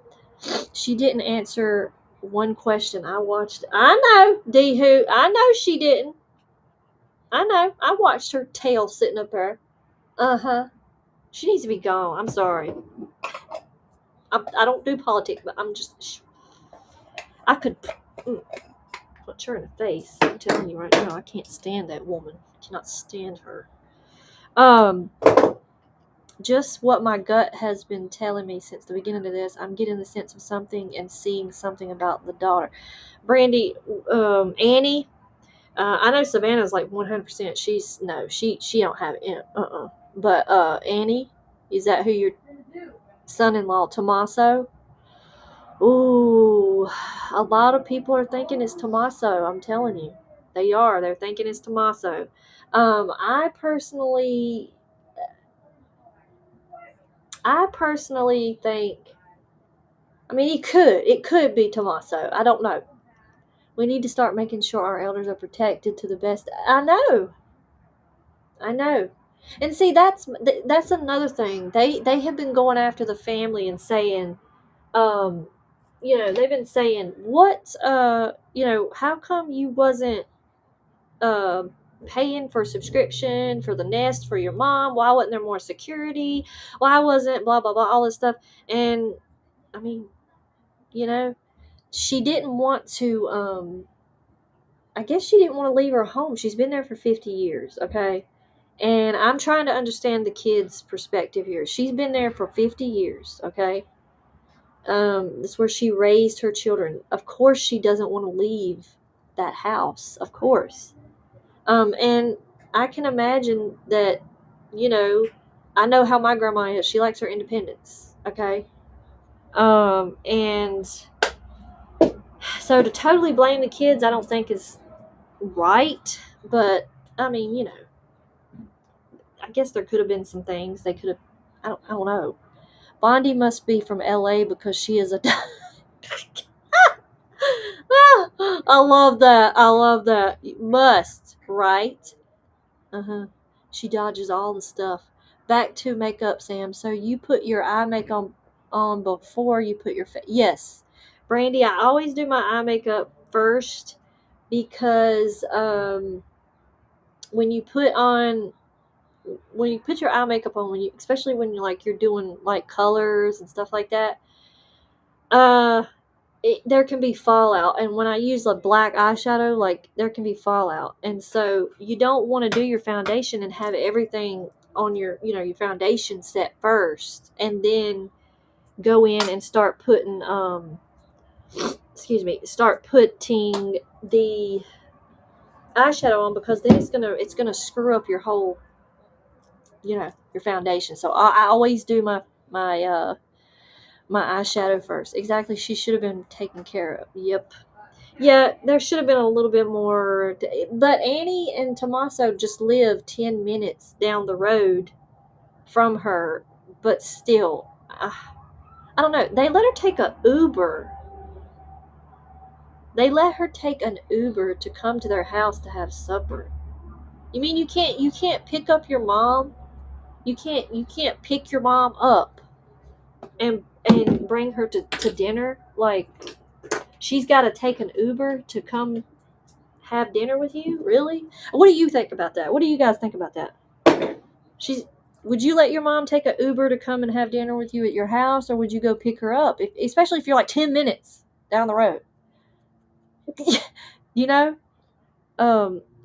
she didn't answer one question. I watched. I know, D who. I know she didn't. I know. I watched her tail sitting up there. Uh huh. She needs to be gone. I'm sorry. I don't do politics, but I could punch her in the face. I'm telling you right now, I can't stand that woman. I cannot stand her. Just what my gut has been telling me since the beginning of this. I'm getting the sense of something and seeing something about the daughter. Brandy, Annie. I know Savannah's like 100%. She don't have it. But Annie, is that who your son-in-law, Tommaso? Ooh, a lot of people are thinking it's Tommaso. I'm telling you, they are. They're thinking it's Tommaso. I personally think. I mean, it could be Tommaso. I don't know. We need to start making sure our elders are protected to the best. I know. And see, that's another thing. They have been going after the family and saying, um, they've been saying, what, how come you wasn't uh, paying for subscription for the Nest for your mom? Why wasn't there more security? Why wasn't blah blah blah all this stuff? And I mean, you know, she didn't want to. I guess she didn't want to leave her home. She's been there for 50 years. Okay. And I'm trying to understand the kid's perspective here. She's been there for 50 years, okay? That's where she raised her children. Of course she doesn't want to leave that house, of course. And I can imagine that, you know, I know how my grandma is. She likes her independence, okay? And so to totally blame the kids, I don't think is right. But, I mean, I guess there could have been some things they could have, I don't know. Bondi must be from LA because she is a. I love that. I love that. Must, right? Uh huh. She dodges all the stuff. Back to makeup, Sam. So you put your eye makeup on before you put your face. Yes, Brandy. I always do my eye makeup first because when you put on when you put your eye makeup on, especially when you're doing like colors and stuff like that, uh there can be fallout, and when I use a black eyeshadow, like, there can be fallout, and so you don't want to do your foundation and have everything on your foundation set first, and then go in and start putting start putting the eyeshadow on, because then it's gonna screw up your whole your foundation. So I always do my eyeshadow first. Exactly. She should have been taken care of. Yep. Yeah, there should have been a little bit more. But Annie and Tommaso just live 10 minutes down the road from her. But still, I don't know. They let her take a Uber. They let her take an Uber to come to their house to have supper. You mean you can't pick up your mom? You can't pick your mom up and bring her to dinner? Like, she's got to take an Uber to come have dinner with you? Really? What do you think about that? What do you guys think about that? She's Would you let your mom take an Uber to come and have dinner with you at your house, or would you go pick her up? Especially if you're like 10 minutes down the road. you know?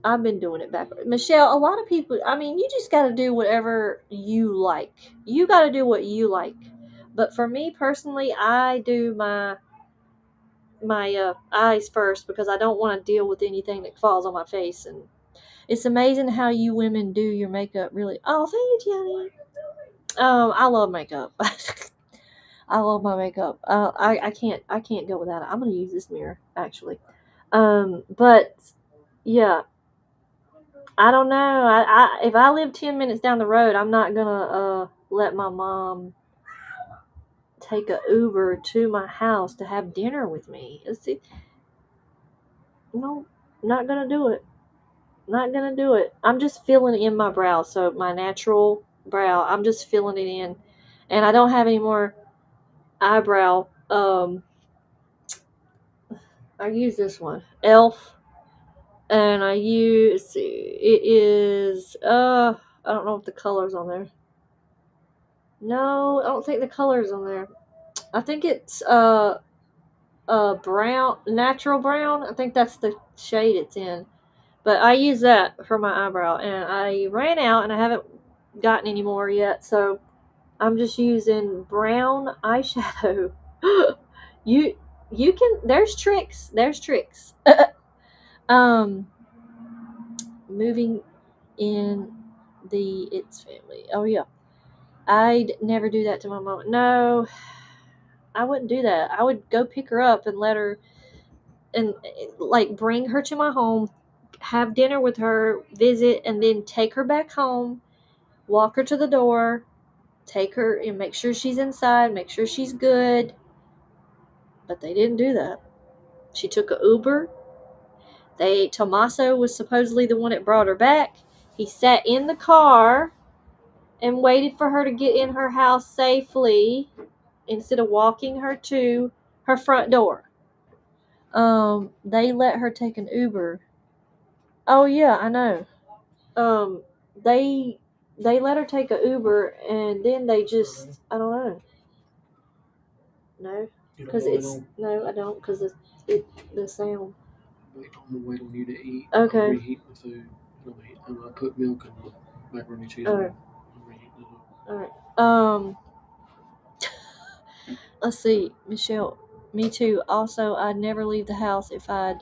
I've been doing it back. Michelle, a lot of people, I mean, you just got to do whatever you like. You got to do what you like. But for me personally, I do my eyes first, because I don't want to deal with anything that falls on my face. And it's amazing how you women do your makeup. Really. Oh, thank you, Jenny. I love makeup. I love my makeup. I can't go without it. I'm gonna use this mirror actually. But yeah, I don't know. If I live 10 minutes down the road, I'm not gonna let my mom take a Uber to my house to have dinner with me. No, not gonna do it. Not gonna do it. I'm just feeling it in my brow. So my natural brow, I'm just feeling it in, and I don't have any more eyebrow. I use this one, Elf, and it is I don't know if the color's on there. No, I don't think the color's on there. I think it's brown, natural brown. I think that's the shade it's in. But I use that for my eyebrow, and I ran out, and I haven't gotten any more yet. So I'm just using brown eyeshadow. you you can. There's tricks. There's tricks. um, moving in the It's family. Oh yeah, I'd never do that to my mom. No, I wouldn't do that. I would go pick her up and let her, and like bring her to my home, have dinner with her, visit, and then take her back home, walk her to the door, take her and make sure she's inside, make sure she's good. But they didn't do that. She took a Uber. Tommaso was supposedly the one that brought her back. He sat in the car and waited for her to get in her house safely instead of walking her to her front door. They let her take an Uber. Oh yeah, I know. Um, they let her take a Uber, and then they just, I don't know. No, because it's no, I don't, because the sound. I'm gonna wait on you to eat. Okay. I'll reheat the food. And I put milk in the macaroni cheese. All right. I'm reheating it up. All right. Let's see, Michelle. Me too. Also, I'd never leave the house if I'd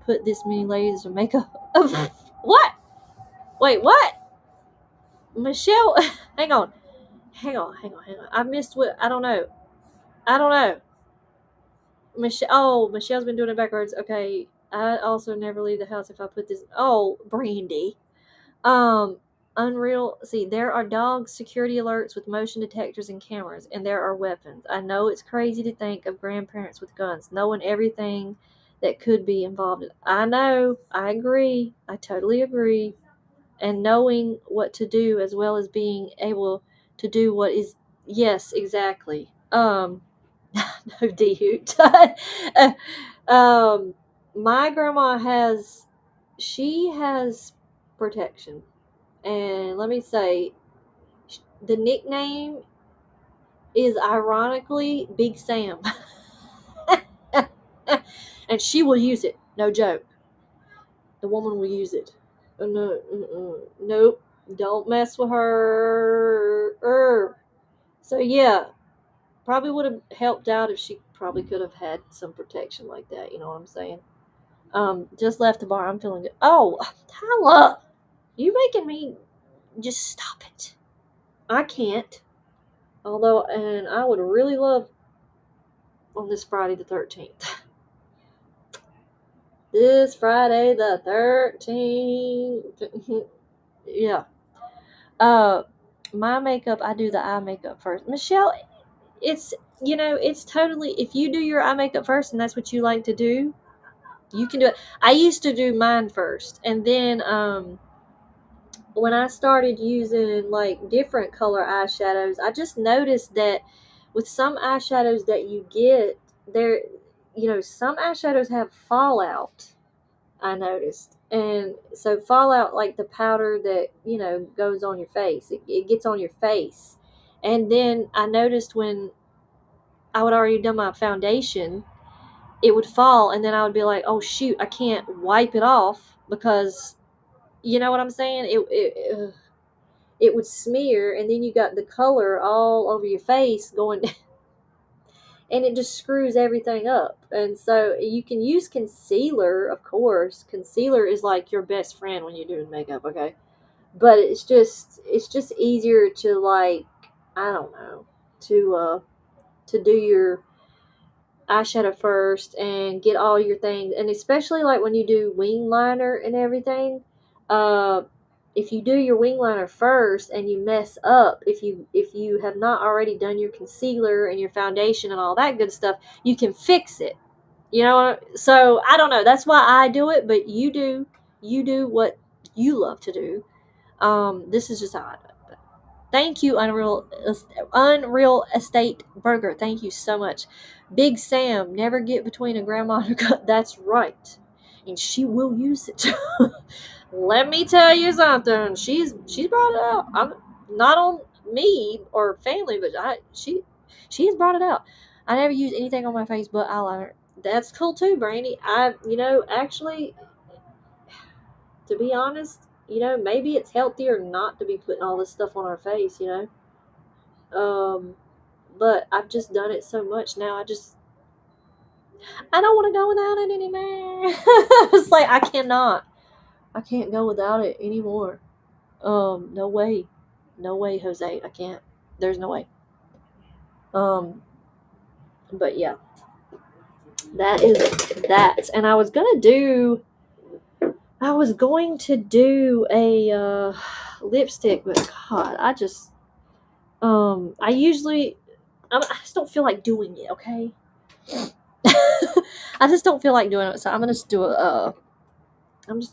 put this many layers of makeup. What? Wait, what? Michelle, hang on. I missed what? I don't know. Michelle's been doing it backwards. Okay. I also never leave the house if I put this. Oh, Brandy. Um, Unreal. See, there are dog security alerts with motion detectors and cameras, and there are weapons. I know it's crazy to think of grandparents with guns, knowing everything that could be involved. I know. I agree. I totally agree. And knowing what to do as well as being able to do what is. Yes, exactly. No D-hoot. My grandma she has protection. And let me say, the nickname is ironically Big Sam. And she will use it. No joke. The woman will use it. No, nope. Don't mess with her. So yeah, probably would have helped out if she probably could have had some protection like that. You know what I'm saying? Just left the bar. I'm feeling good. Oh, Tyler, you making me just stop it. I can't. Although, and I would really love on this Friday the 13th. This Friday the 13th. Yeah. My makeup, I do the eye makeup first. Michelle, it's, it's totally, if you do your eye makeup first and that's what you like to do, you can do it. I used to do mine first. And then, when I started using like different color eyeshadows, I just noticed that with some eyeshadows that you get there, some eyeshadows have fallout. I noticed, and so fallout, like the powder that goes on your face, it gets on your face, and then I noticed when I would already done my foundation, it would fall, and then I would be like, oh shoot, I can't wipe it off because you know what I'm saying. It would smear, and then you got the color all over your face going and it just screws everything up. And so you can use concealer, of course. Concealer is like your best friend when you're doing makeup, okay? But it's just easier to, like, I don't know, to do your eyeshadow first and get all your things, and especially like when you do wing liner and everything. If you do your wing liner first and you mess up, if you have not already done your concealer and your foundation and all that good stuff, you can fix it. So I don't know. That's why I do it, but you do what you love to do. This is just how I do it. Thank you, Unreal Estate Burger. Thank you so much. Big Sam, never get between a grandma and a cut. That's right. And she will use it. Let me tell you something. She's brought it out. I'm not on me or family, but she's brought it out. I never use anything on my face but eyeliner. That's cool too, Brandy. Actually, to be honest, maybe it's healthier not to be putting all this stuff on our face, But I've just done it so much now. I don't want to go without it anymore. It's like I can't go without it anymore. No way, Jose. I can't. There's no way. But yeah, that is that. And I was going to do a lipstick, but God, I just just don't feel like doing it. Okay. I just don't feel like doing it, so I'm just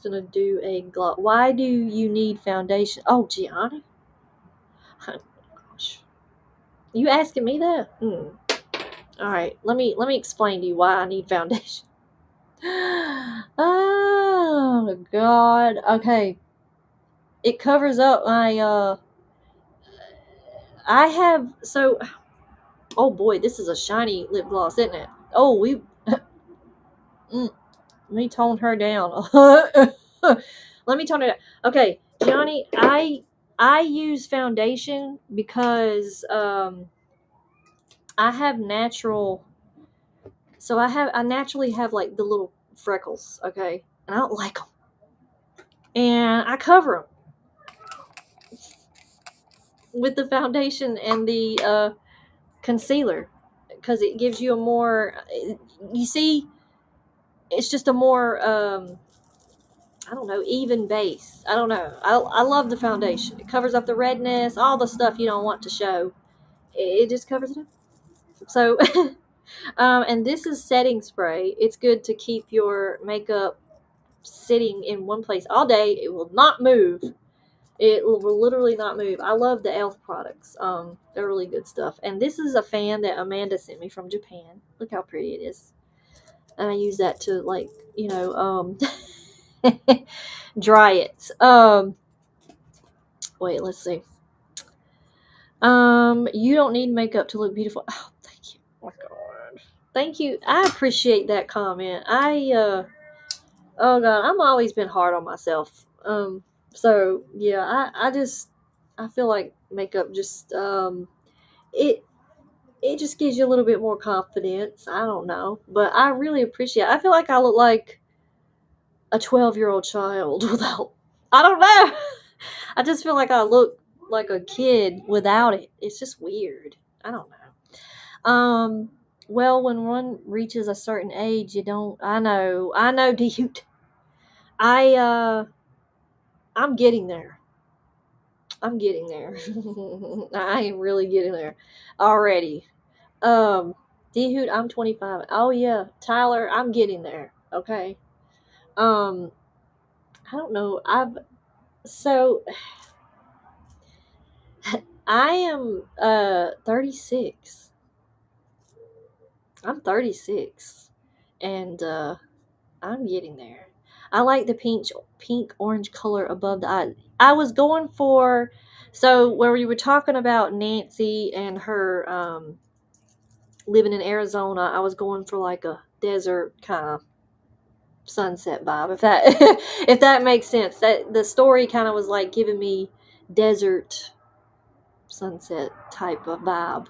gonna do a gloss. Why do you need foundation? Oh, Gianni. Oh, gosh. You asking me that? All right. Let me explain to you why I need foundation. Oh God. Okay. It covers up my I have so. Oh boy, this is a shiny lip gloss, isn't it? Oh, let me tone her down. Let me tone it down. Okay, Johnny, I use foundation because I have natural. So I naturally have like the little freckles. Okay, and I don't like them, and I cover them with the foundation and the concealer because it gives you a more. You see, it's just a more I don't know, even base. I don't know. I love the foundation. It covers up the redness, all the stuff you don't want to show. It just covers it up. So, and this is setting spray. It's good to keep your makeup sitting in one place all day. It will not move. It will literally not move. I love the e.l.f. products. They're really good stuff. And this is a fan that Amanda sent me from Japan. Look how pretty it is. And I use that to dry it. Wait, let's see. You don't need makeup to look beautiful. Oh, thank you. Oh my God. Thank you. I appreciate that comment. Oh God, I'm always been hard on myself. So yeah, I feel like makeup just, it just gives you a little bit more confidence. I don't know, but I really appreciate it. I feel like I look like a 12-year-old child without, I don't know. I just feel like I look like a kid without it. It's just weird. I don't know. Well, when one reaches a certain age, you don't. I know. Do you? I'm getting there. I'm getting there. I am really getting there already. D-Hoot, I'm 25. Oh yeah, Tyler, I'm getting there. Okay. I don't know. So I am 36. I'm 36, and I'm getting there. I like the pink orange color above the eyes. I was going for, so where we were talking about Nancy and her living in Arizona, I was going for like a desert kind of sunset vibe. If that makes sense. That the story kind of was like giving me desert sunset type of vibe.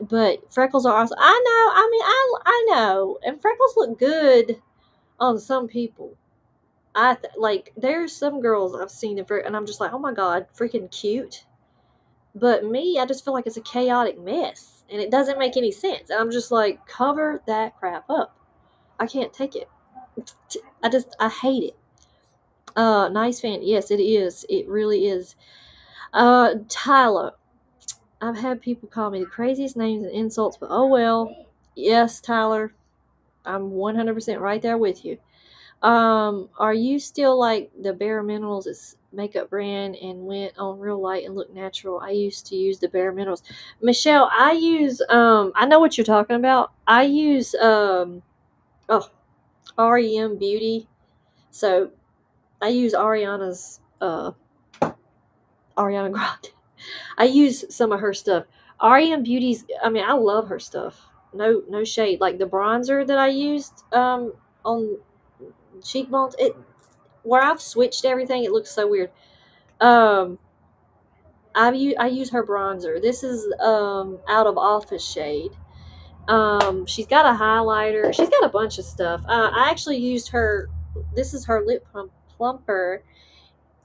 But freckles are awesome. I know. I mean, I know. And freckles look good on some people. Like there's some girls I've seen and I'm just like, oh my God, freaking cute. But me, I just feel like it's a chaotic mess and it doesn't make any sense. And I'm just like, cover that crap up. I can't take it. I hate it. Nice fan. Yes, it is. It really is. Tyler. I've had people call me the craziest names and insults, but oh well. Yes, Tyler. I'm 100% right there with you. Are you still like the Bare Minerals? It's makeup brand and went on real light and looked natural. I used to use the Bare Minerals. Michelle, I use I know what you're talking about. I use REM Beauty. So I use Ariana Grande. I use some of her stuff. REM Beauty's, I mean, I love her stuff. No shade. Like the bronzer that I used on cheekbones, it where I've switched everything, it looks so weird. Um I use her bronzer. This is out of office shade. She's got a highlighter. She's got a bunch of stuff. I actually used her. This is her plumper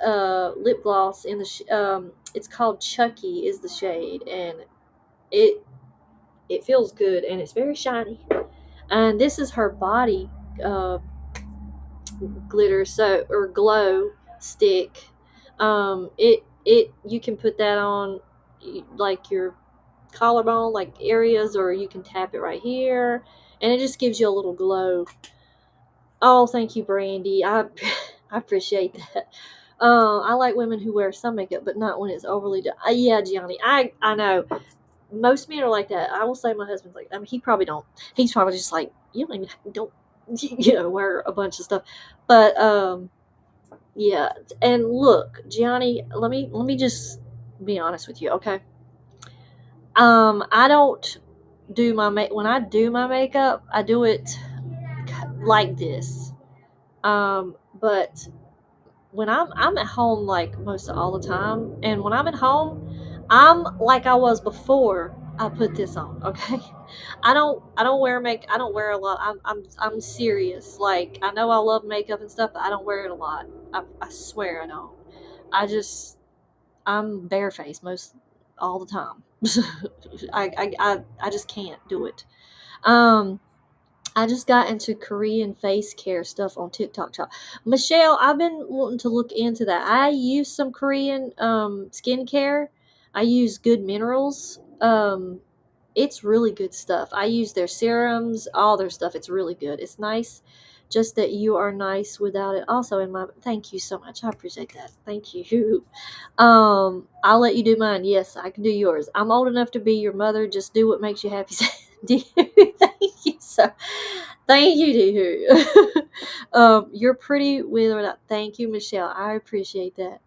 lip gloss in the. It's called Chucky is the shade, and it it feels good and it's very shiny. And this is her body uh, glitter or glow stick. It you can put that on like your collarbone like areas, or you can tap it right here, and it just gives you a little glow. Oh, thank you, Brandy. I appreciate that. I like women who wear some makeup, but not when it's overly done. Yeah, Gianni, I know. Most men are like that. I will say my husband's like. I mean, he probably don't. He's probably just like you don't even don't wear a bunch of stuff, but yeah. And look, Gianni, let me just be honest with you, okay? I don't do when I do my makeup, I do it like this. But when I'm at home like most of all the time, and when I'm at home, I'm like I was before I put this on. Okay, I don't wear make I don't wear a lot. I'm serious. Like I know I love makeup and stuff, but I don't wear it a lot. I swear I don't. I just I'm barefaced most all the time. I just can't do it. Um, I just got into Korean face care stuff on TikTok Shop. Michelle, I've been wanting to look into that. I use some Korean skincare. I use Good Minerals. It's really good stuff. I use their serums, all their stuff. It's really good. It's nice. Just that you are nice without it. Also, in my thank you so much. I appreciate that. Thank you. I'll let you do mine. Yes, I can do yours. I'm old enough to be your mother. Just do what makes you happy. Thank you so. Thank you, Dehu. You're pretty with or not. Thank you, Michelle. I appreciate that.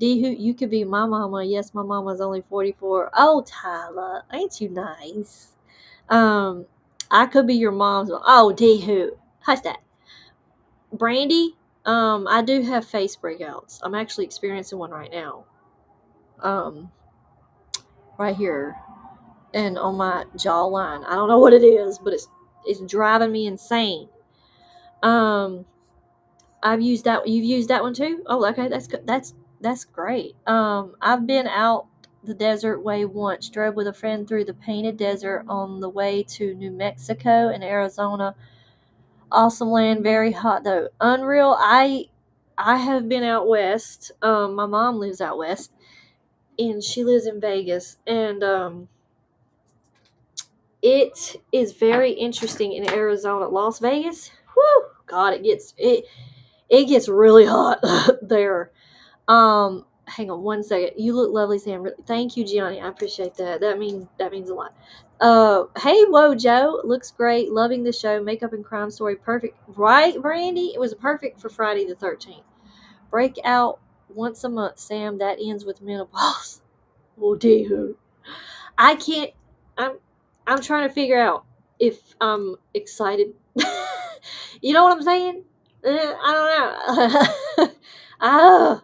Dehu, you could be my mama. Yes, my mama's only 44. Oh, Tyler, ain't you nice? Um, I could be your mom's. Oh, Dehu, hush that. Brandy, I do have face breakouts. I'm actually experiencing one right now. Um, right here and on my jawline. I don't know what it is, but it's driving me insane. Um, I've used that. You've used that one too. Oh, okay, that's good. That's great. I've been out the desert way once. Drove with a friend through the painted desert on the way to New Mexico and Arizona. Awesome land, very hot though. Unreal. I have been out west. My mom lives out west, and she lives in Vegas, and it is very interesting in Arizona. Las Vegas, whoo, God, it gets really hot there. Hang on one second. You look lovely, Sam. Thank you, Gianni. I appreciate that. That means a lot. Hey, whoa, Joe. Looks great. Loving the show. Makeup and crime story. Perfect. Right, Brandy? It was perfect for Friday the 13th. Break out once a month, Sam. That ends with menopause. Oh, dear. I can't. I'm. I'm trying to figure out if I'm excited. You know what I'm saying? I don't know. Ah.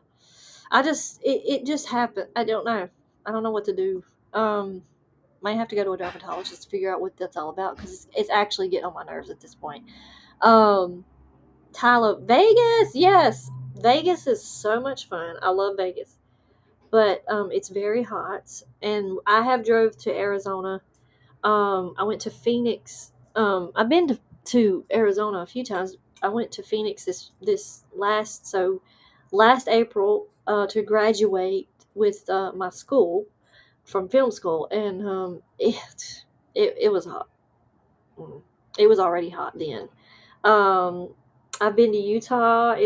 It just happened. I don't know. I don't know what to do. Might have to go to a dermatologist to figure out what that's all about because it's actually getting on my nerves at this point. Um, Tyler, Vegas, yes, Vegas is so much fun. I love Vegas, but it's very hot, and I have drove to Arizona. I went to Phoenix. I've been to Arizona a few times. I went to Phoenix this last April to graduate with my school from film school, and it was hot. It was already hot then. Um, I've been to Utah.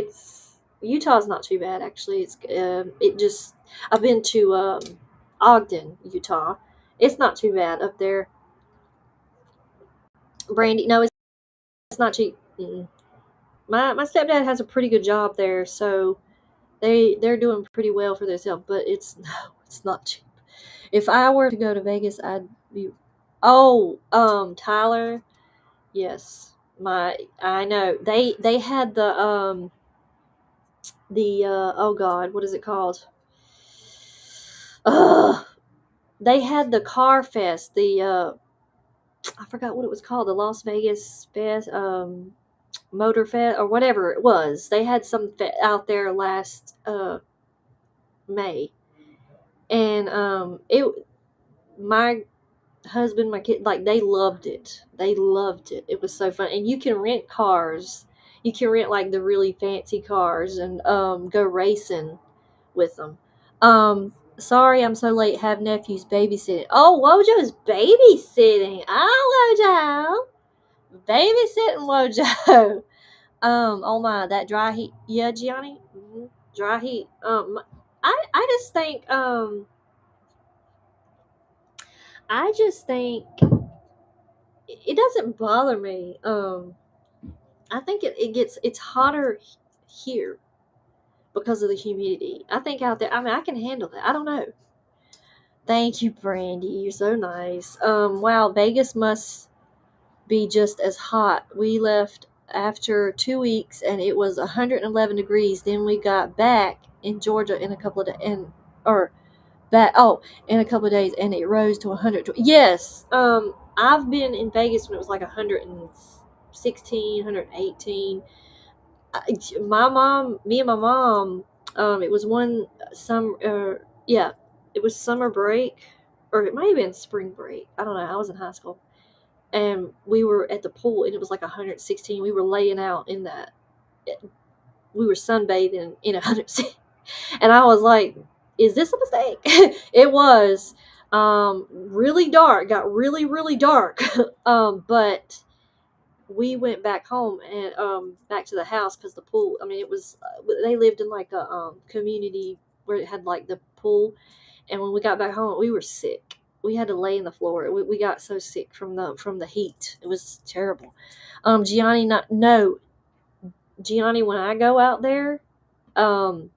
Utah's not too bad actually. It just I've been to Ogden, Utah. It's not too bad up there. Brandy, no, it's not cheap. Mm-mm. My stepdad has a pretty good job there, so they're doing pretty well for themselves. But it's no, it's not cheap. If I were to go to Vegas, I'd be. Tyler. Yes, I know they had the oh God, what is it called? They had the car fest, I forgot what it was called, the Las Vegas Fest, Motor Fest or whatever it was. They had some out there last May, and it my husband, my kid, like they loved it. They loved it. It was so fun, and you can rent cars. You can rent like the really fancy cars and go racing with them. Sorry, I'm so late. Have nephews babysitting. Oh, Wojo's babysitting. Oh, Wojo, babysitting Wojo. Oh my, that dry heat. Yeah, Gianni. Dry heat. I just think it doesn't bother me. I think it's hotter here because of the humidity. I think out there, I mean, I can handle that. I don't know. Thank you, Brandy. You're so nice. Wow, Vegas must be just as hot. We left after 2 weeks and it was 111 degrees. Then we got back in Georgia in a couple of days, in a couple of days, and it rose to 100. Yes. I've been in Vegas when it was like 116, 118. Me and my mom, it was one summer, yeah, it was summer break, or it might have been spring break. I don't know. I was in high school, and we were at the pool, and it was like 116. We were laying out in that. We were sunbathing in 116, and I was like, "Is this a mistake?" It was really dark. Got really, really dark. But we went back home and back to the house because the pool, I mean, it was they lived in like a community where it had like the pool, and when we got back home we were sick. We had to lay in the floor. We got so sick from the heat. It was terrible. Gianni, not no Gianni, when I go out there, um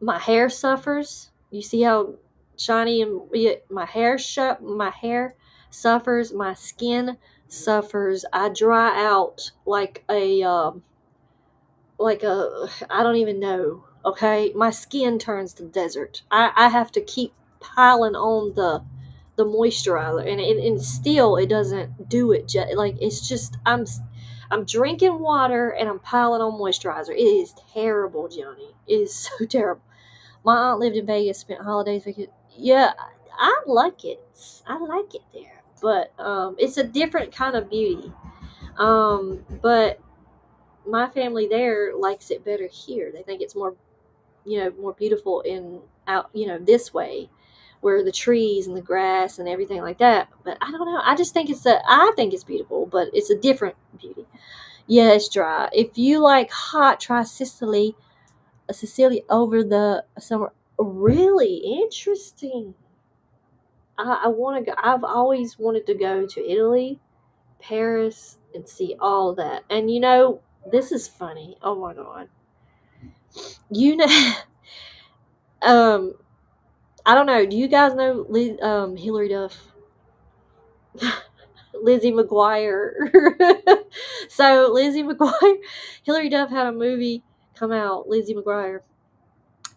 my hair suffers. You see how shiny and my hair suffers, my skin suffers. I dry out I don't even know. Okay, my skin turns to desert. I have to keep piling on the moisturizer, and still it doesn't do it. Like it's just I'm drinking water and I'm piling on moisturizer. It is terrible, Johnny. It is so terrible. My aunt lived in Vegas, spent holidays. Yeah, I like it. I like it there, but it's a different kind of beauty. But my family there likes it better here. They think it's more, more beautiful in out, this way, where the trees and the grass and everything like that. But I don't know. I just think I think it's beautiful, but it's a different beauty. Yeah, it's dry. If you like hot, try Sicily over the summer. Really interesting. I want to go. I've always wanted to go to Italy, Paris, and see all of that. And this is funny. Oh my god. You know, um, I don't know. Do you guys know Hillary Duff? Lizzie McGuire. So Lizzie McGuire, Hillary Duff had a movie come out. Lizzie McGuire.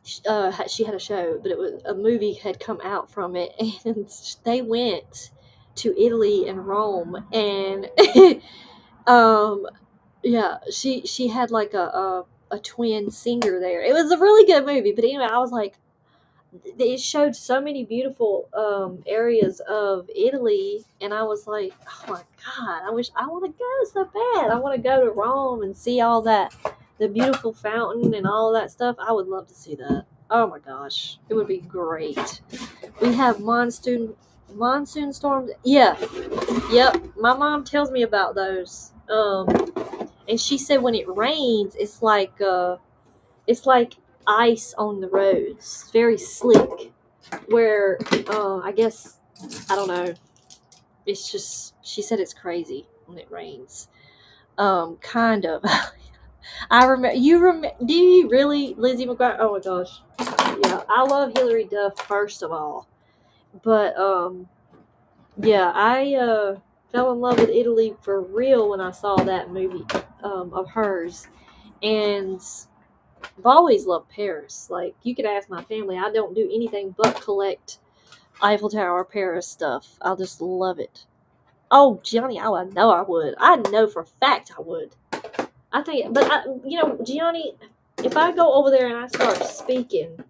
She had a show, but a movie had come out from it, and they went to Italy and Rome, and yeah, she had like a twin singer there. It was a really good movie, but anyway, I was like, it showed so many beautiful areas of Italy, and I was like, oh my god, I want to go so bad. I want to go to Rome and see all that, the beautiful fountain and all that stuff. I would love to see that. Oh my gosh, it would be great. We have monsoon storms. Yeah, yep. My mom tells me about those. And she said when it rains, it's like ice on the roads. It's very slick. Where I guess, I don't know. It's just, she said it's crazy when it rains. Kind of. I remember. Do you really, Lizzie McGuire? Oh my gosh. Yeah, I love Hillary Duff first of all. But yeah, I fell in love with Italy for real when I saw that movie of hers, and I've always loved Paris. Like, you could ask my family, I don't do anything but collect Eiffel Tower Paris stuff. I'll just love it. Oh, Gianni, I know I would. I know for a fact I would. I think, but Gianni, if I go over there and I start speaking,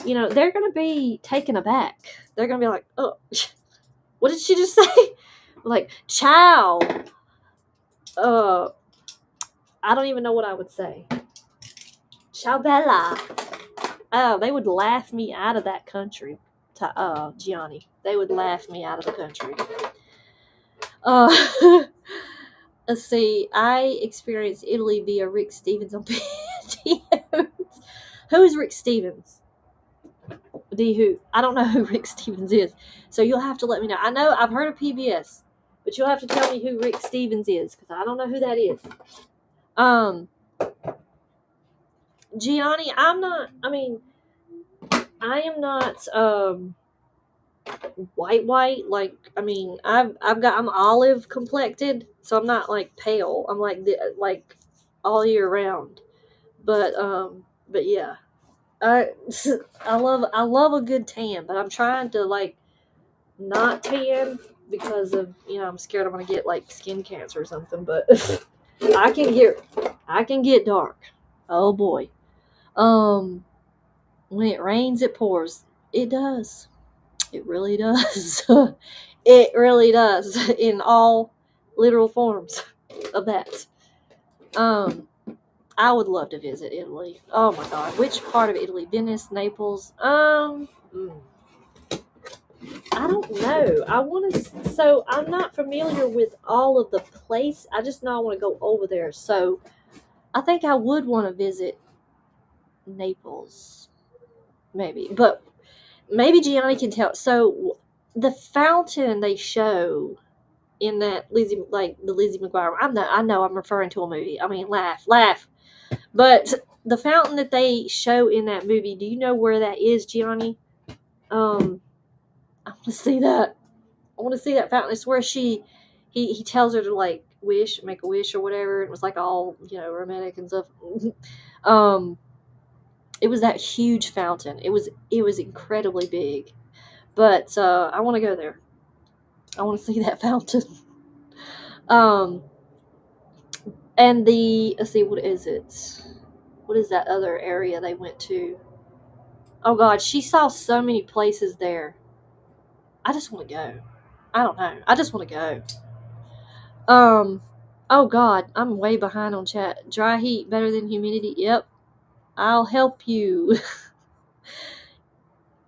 they're gonna be taken aback. They're gonna be like, "Oh, what did she just say?" Like, "Ciao." Uh, I don't even know what I would say. Ciao, Bella. Oh, they would laugh me out of that country. Gianni, they would laugh me out of the country. Let's see. I experienced Italy via Rick Stevens on videos. Who is Rick Stevens? Who? I don't know who Rick Stevens is. So you'll have to let me know. I know I've heard of PBS, but you'll have to tell me who Rick Stevens is, because I don't know who that is. Gianni, I am not white. Like, I'm olive complected, so I'm not like pale. I'm like all year round. But yeah. I I love a good tan, but I'm trying to like not tan because of I'm scared I'm gonna get like skin cancer or something. But I can get dark. Oh boy. When it rains, it pours. It does. It really does. It really does in all literal forms of that. I would love to visit Italy. Oh my god, which part of Italy? Venice, Naples. I don't know. I want to. So I'm not familiar with all of the place. I just know I want to go over there. So I think I would want to visit Naples, maybe. But maybe Gianni can tell. So the fountain they show in that the Lizzie McGuire. I know I'm referring to a movie. I mean, laugh. But the fountain that they show in that movie, do you know where that is, Gianni? I want to see that. I want to see that fountain. It's where he tells her to like make a wish or whatever. It was like all romantic and stuff. It was that huge fountain. It was incredibly big. But I want to go there. I want to see that fountain. And let's see, what is it? What is that other area they went to? Oh God, she saw so many places there. I just want to go. I don't know. I just want to go. Oh God, I'm way behind on chat. Dry heat better than humidity. Yep. I'll help you.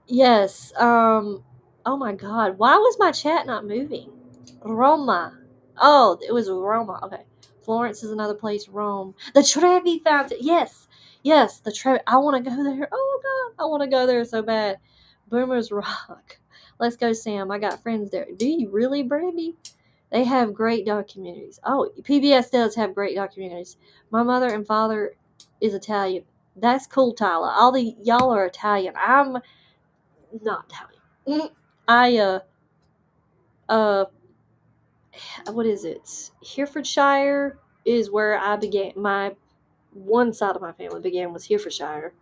Yes. Oh my God, why was my chat not moving? Roma. Oh, it was Roma. Okay. Florence is another place. Rome. The Trevi Fountain. Yes. Yes, the Trevi. I want to go there. Oh God, I want to go there so bad. Boomers Rock. Let's go, Sam. I got friends there. Do you really, Brandy? They have great documentaries. Oh, PBS does have great documentaries. My mother and father is Italian. That's cool, Tyler. All the y'all are Italian. I'm not Italian. I what is it? Herefordshire is where I began. My one side of my family began was Herefordshire,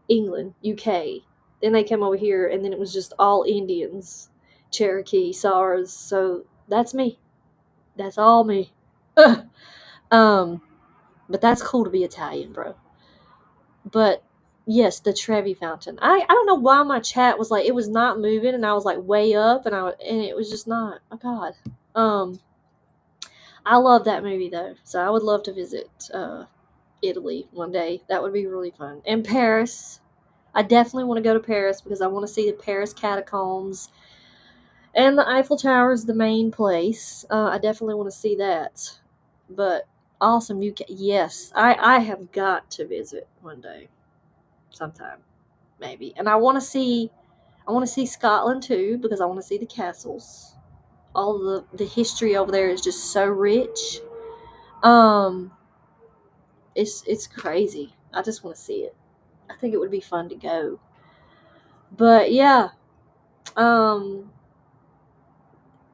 England, UK. Then they came over here, and then it was just all Indians, Cherokee, SARS. So that's me. That's all me. um, but that's cool to be Italian, bro. But yes, the Trevi Fountain. I don't know why my chat was like, it was not moving, and I was like way up, and it was just not. Oh God. I love that movie though, so I would love to visit Italy one day. That would be really fun. And Paris. I definitely want to go to Paris because I want to see the Paris catacombs. And the Eiffel Tower is the main place. I definitely want to see that. But awesome UK. Yes, I have got to visit one day. Sometime. Maybe. And I want to see Scotland too because I want to see the castles. All the history over there is just so rich. It's crazy. I just want to see it. I think it would be fun to go. But yeah, Um,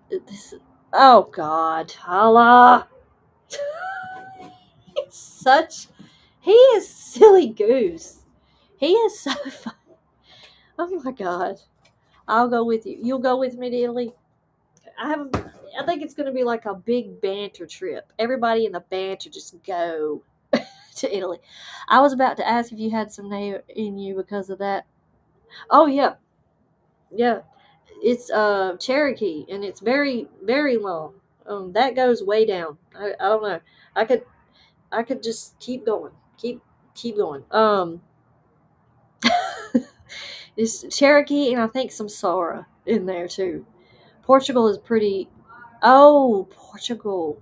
this. Oh God, Allah. He is silly goose. He is so fun. Oh my God. I'll go with you. You'll go with me to Italy? I think it's going to be like a big banter trip. Everybody in the banter just go to Italy. I was about to ask if you had some name in you because of that. Oh yeah. Yeah. It's Cherokee and it's very very long. That goes way down. I don't know. I could I could just keep going. Keep going. It's Cherokee and I think some Sora in there too. Portugal is pretty. Oh, Portugal.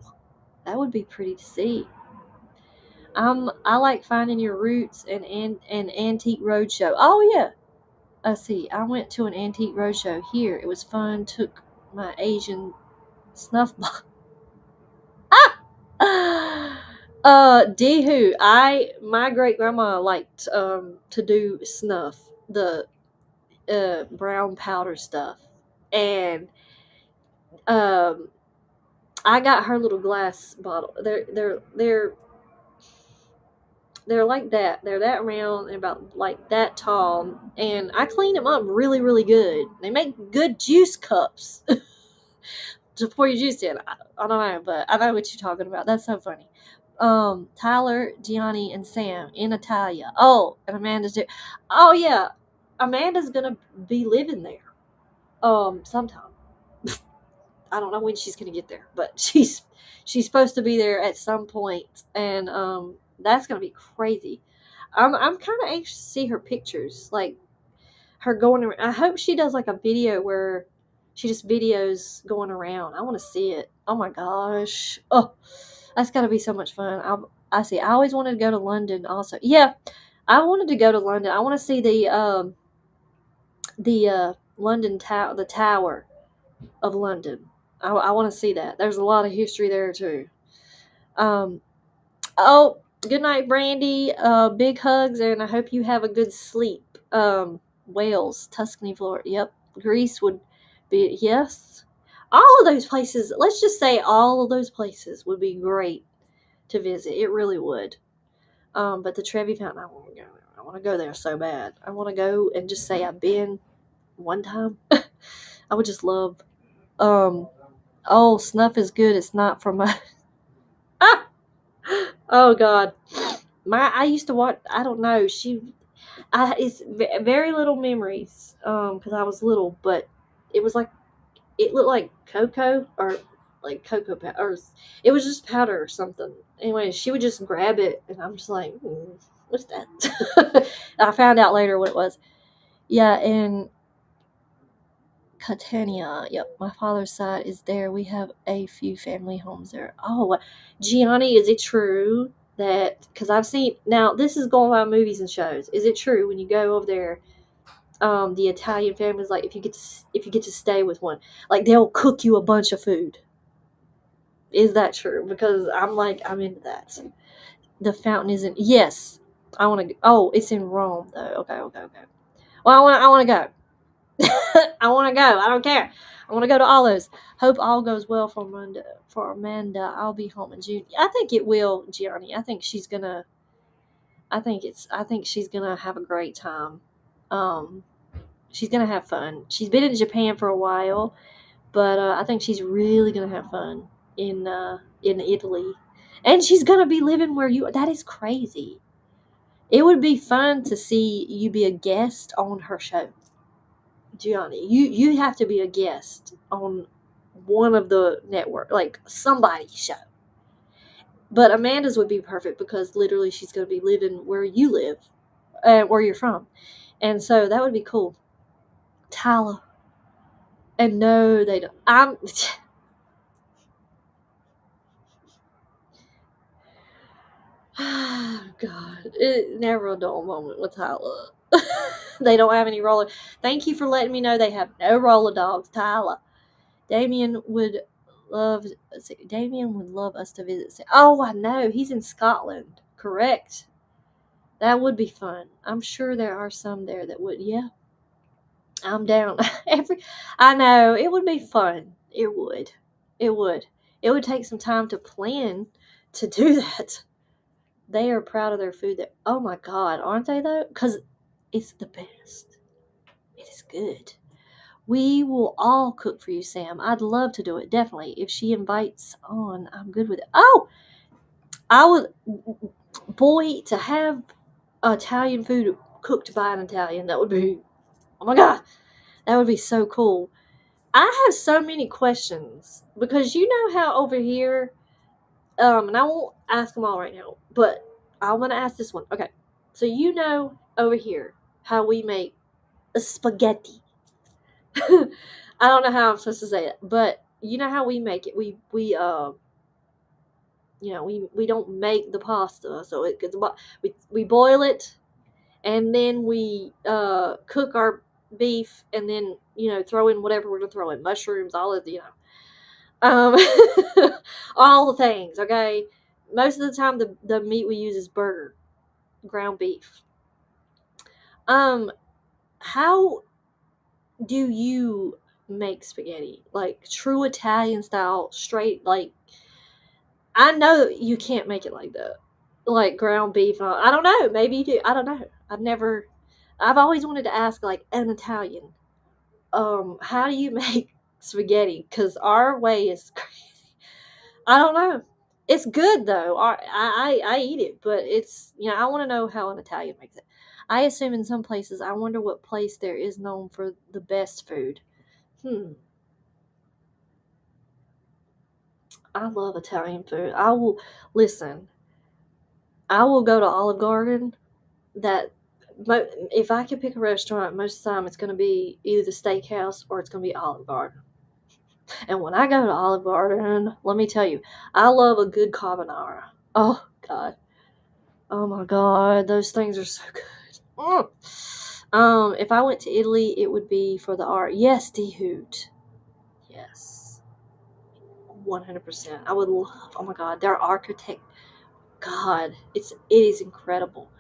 That would be pretty to see. I like finding your roots and antique roadshow. Oh yeah. Let's see. I went to an antique roadshow here. It was fun. Took my Asian snuff box. Ah! Dehu. My great grandma liked to do snuff, the brown powder stuff, and um I got her little glass bottle. They're like that. They're that round and about like that tall. And I clean them up really, really good. They make good juice cups to pour your juice in. I don't know, but I know what you're talking about. That's so funny. Tyler, Gianni, and Sam in Italia. Oh, and Amanda's there. Oh yeah, Amanda's gonna be living there. Sometime. I don't know when she's gonna get there, but she's supposed to be there at some point, and that's gonna be crazy. I'm kind of anxious to see her pictures, like her going around. I hope she does like a video where she just videos going around. I want to see it. Oh my gosh. Oh, that's got to be so much fun. I see. I always wanted to go to London also. Yeah, I wanted to go to London. I want to see the London Tower, the Tower of London. I want to see that. There's a lot of history there too. Um, oh, good night, Brandy. Big hugs, and I hope you have a good sleep. Wales, Tuscany, Florida. Yep, Greece would be yes. All of those places. Let's just say all of those places would be great to visit. It really would. But the Trevi Fountain, I want to go. I want to go there so bad. I want to go and just say I've been one time. I would just love. Um, oh, snuff is good. It's not for my. Ah! Oh God, I used to watch. I don't know. It's very little memories. Because I was little, but it was like it looked like cocoa or like cocoa powder, or it was just powder or something. Anyway, she would just grab it, and I'm just like, what's that? I found out later what it was. Yeah, and Catania. Yep, my father's side is there. We have a few family homes there. Oh, Gianni, is it true that because I've seen now this is going by movies and shows? Is it true when you go over there? The Italian families, like if you get to stay with one, like they'll cook you a bunch of food. Is that true? Because I'm into that. The fountain isn't. Yes, I want to. Oh, it's in Rome though. Okay. Well, I want to go. I want to go. I don't care. I want to go to all those. Hope all goes well for Amanda. I'll be home in June. I think it will, Gianni. I think she's gonna. I think she's gonna have a great time. Um, she's gonna have fun. She's been in Japan for a while, but I think she's really gonna have fun in Italy, and she's gonna be living where you. That is crazy. It would be fun to see you be a guest on her show. Gianni, you have to be a guest on one of the network, like somebody's show. But Amanda's would be perfect because literally she's going to be living where you live, where you're from, and so that would be cool. Tyler, and no, they don't. I'm. God, never a dull moment with Tyler. They don't have any roller. Thank you for letting me know they have no roller dogs, Tyler. Damien would Damien would love us to visit. Oh, I know. He's in Scotland. Correct. That would be fun. I'm sure there are some there that would. Yeah. I'm down. I know it would be fun. It would. It would. It would take some time to plan to do that. They are proud of their food. That, oh my God, aren't they though? Because it's the best. It is good. We will all cook for you, Sam. I'd love to do it. Definitely. If she invites on, I'm good with it. Oh, I would. Boy, to have Italian food cooked by an Italian, that would be. Oh my God, that would be so cool. I have so many questions because you know how over here, and I won't ask them all right now, but I'm gonna ask this one. Okay, so you know over here how we make a spaghetti. I don't know how I'm supposed to say it, but you know how we make it. We don't make the pasta, so it gets we boil it, and then we cook our beef, and then throw in whatever we're gonna throw in, mushrooms, all of the um all the things. Okay, most of the time the meat we use is burger, ground beef. How do you make spaghetti, like true Italian style, straight? Like, I know you can't make it like that, like ground beef. I don't know, maybe you do. I don't know. I've always wanted to ask, like, an Italian, how do you make spaghetti? Because our way is crazy. I don't know. It's good though. I eat it, but it's, I want to know how an Italian makes it. I assume in some places. I wonder what place there is known for the best food. I love Italian food. I will listen. I will go to Olive Garden. That if I could pick a restaurant, most of the time it's going to be either the steakhouse or it's going to be Olive Garden. And when I go to Olive Garden, let me tell you, I love a good carbonara. Oh God, oh my God, those things are so good. If I went to Italy, it would be for the art. Yes, D Hoot. Yes, 100%. I would love. Oh my God, their architect. God, it is incredible.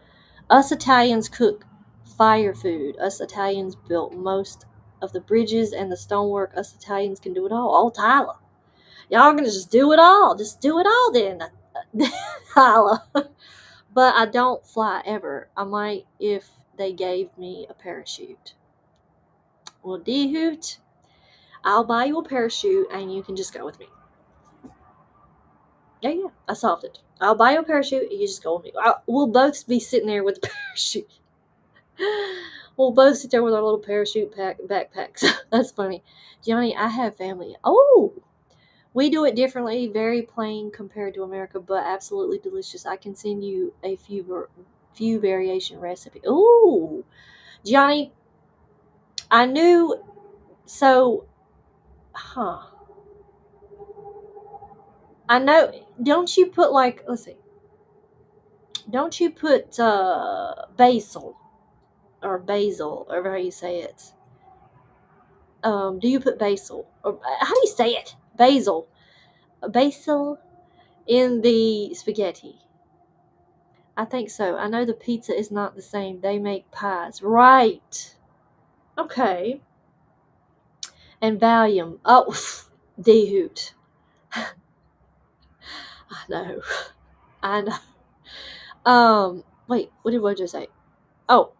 Us Italians cook fire food. Us Italians built most of the bridges and the stonework. Us Italians can do it all. Oh, Tyler, y'all gonna just do it all. Just do it all then, Tyler. But I don't fly ever. I might if they gave me a parachute. Well, D-Hoot, I'll buy you a parachute and you can just go with me. Yeah, I solved it. I'll buy you a parachute and you just go with me. We'll both be sitting there with the parachute. We'll both sit there with our little parachute backpacks. That's funny. Johnny, I have family. Oh, we do it differently, very plain compared to America, but absolutely delicious. I can send you a few variation recipe. Ooh, Johnny, I knew. So, I know. Don't you put, like, let's see. Don't you put basil or however you say it? Do you put basil, or how do you say it? Basil in the spaghetti. I think so. I know the pizza is not the same. They make pies. Right. Okay. And Valium. Oh, D-Hoot. I know. I know. Wait, what did I just say? Oh,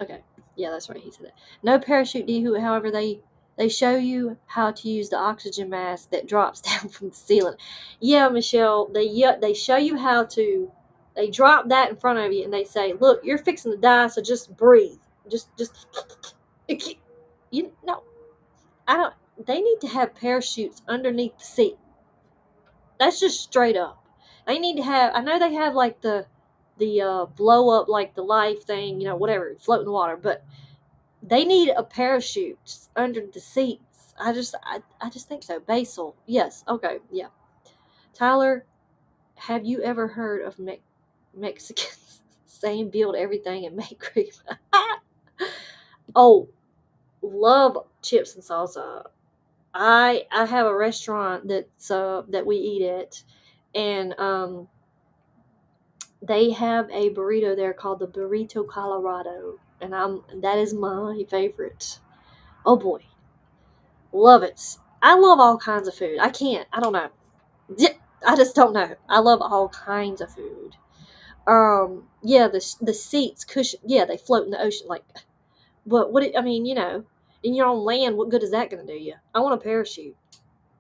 okay. Yeah, that's right. He said that. No parachute, D-Hoot. However, they show you how to use the oxygen mask that drops down from the ceiling. Yeah, Michelle. They show you how to. They drop that in front of you and they say, "Look, you're fixing to die, so just breathe. Just you know. I don't. They need to have parachutes underneath the seat. That's just straight up. They need to have. I know they have like the blow up, like the life thing, whatever, float in the water, but they need a parachute under the seats. I just think so. Basil. Yes. Okay. Yeah. Tyler, have you ever heard of Mexicans saying build everything and make cream? Oh, love chips and salsa. I have a restaurant that we eat at, and they have a burrito there called the Burrito Colorado, and that is my favorite. Oh boy, love it. I love all kinds of food. I don't know. I just don't know. I love all kinds of food. Yeah, the seats, cushion, yeah, they float in the ocean. Like, but I mean, in your own land, what good is that going to do you? I want a parachute.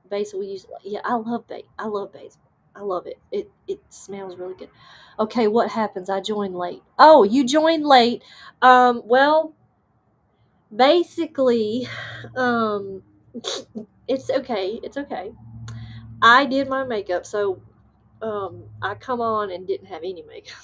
Basil we use, yeah, I love basil. I love it. It smells really good. Okay, what happens? I joined late. Oh, you joined late. Well, basically, um, it's okay. It's okay. I did my makeup, so I come on and didn't have any makeup.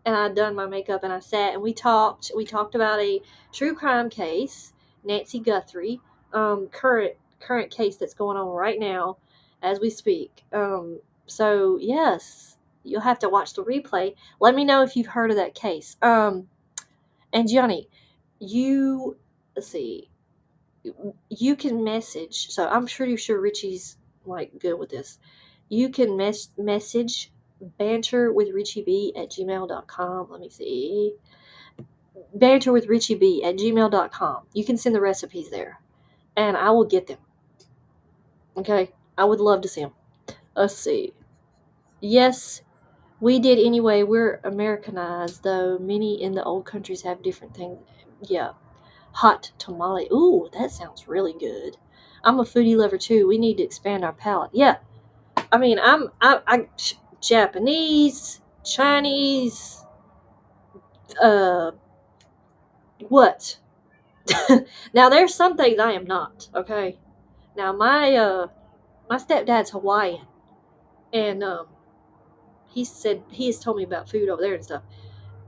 And I'd done my makeup and I sat and we talked. We talked about a true crime case, Nancy Guthrie, current case that's going on right now as we speak. So yes, you'll have to watch the replay. Let me know if you've heard of that case. And Johnny, you let's see, you can message. So I'm pretty sure Richie's like good with this. You can message banterwithrichieb@gmail.com. Let me see. Banterwithrichieb@gmail.com. You can send the recipes there, and I will get them. Okay? I would love to see them. Let's see. Yes, we did anyway. We're Americanized, though. Many in the old countries have different things. Yeah. Hot tamale. Ooh, that sounds really good. I'm a foodie lover, too. We need to expand our palate. Yeah. I mean, Japanese, Chinese, what? Now, there's some things I am not, okay? Now, my stepdad's Hawaiian, and he said he has told me about food over there and stuff.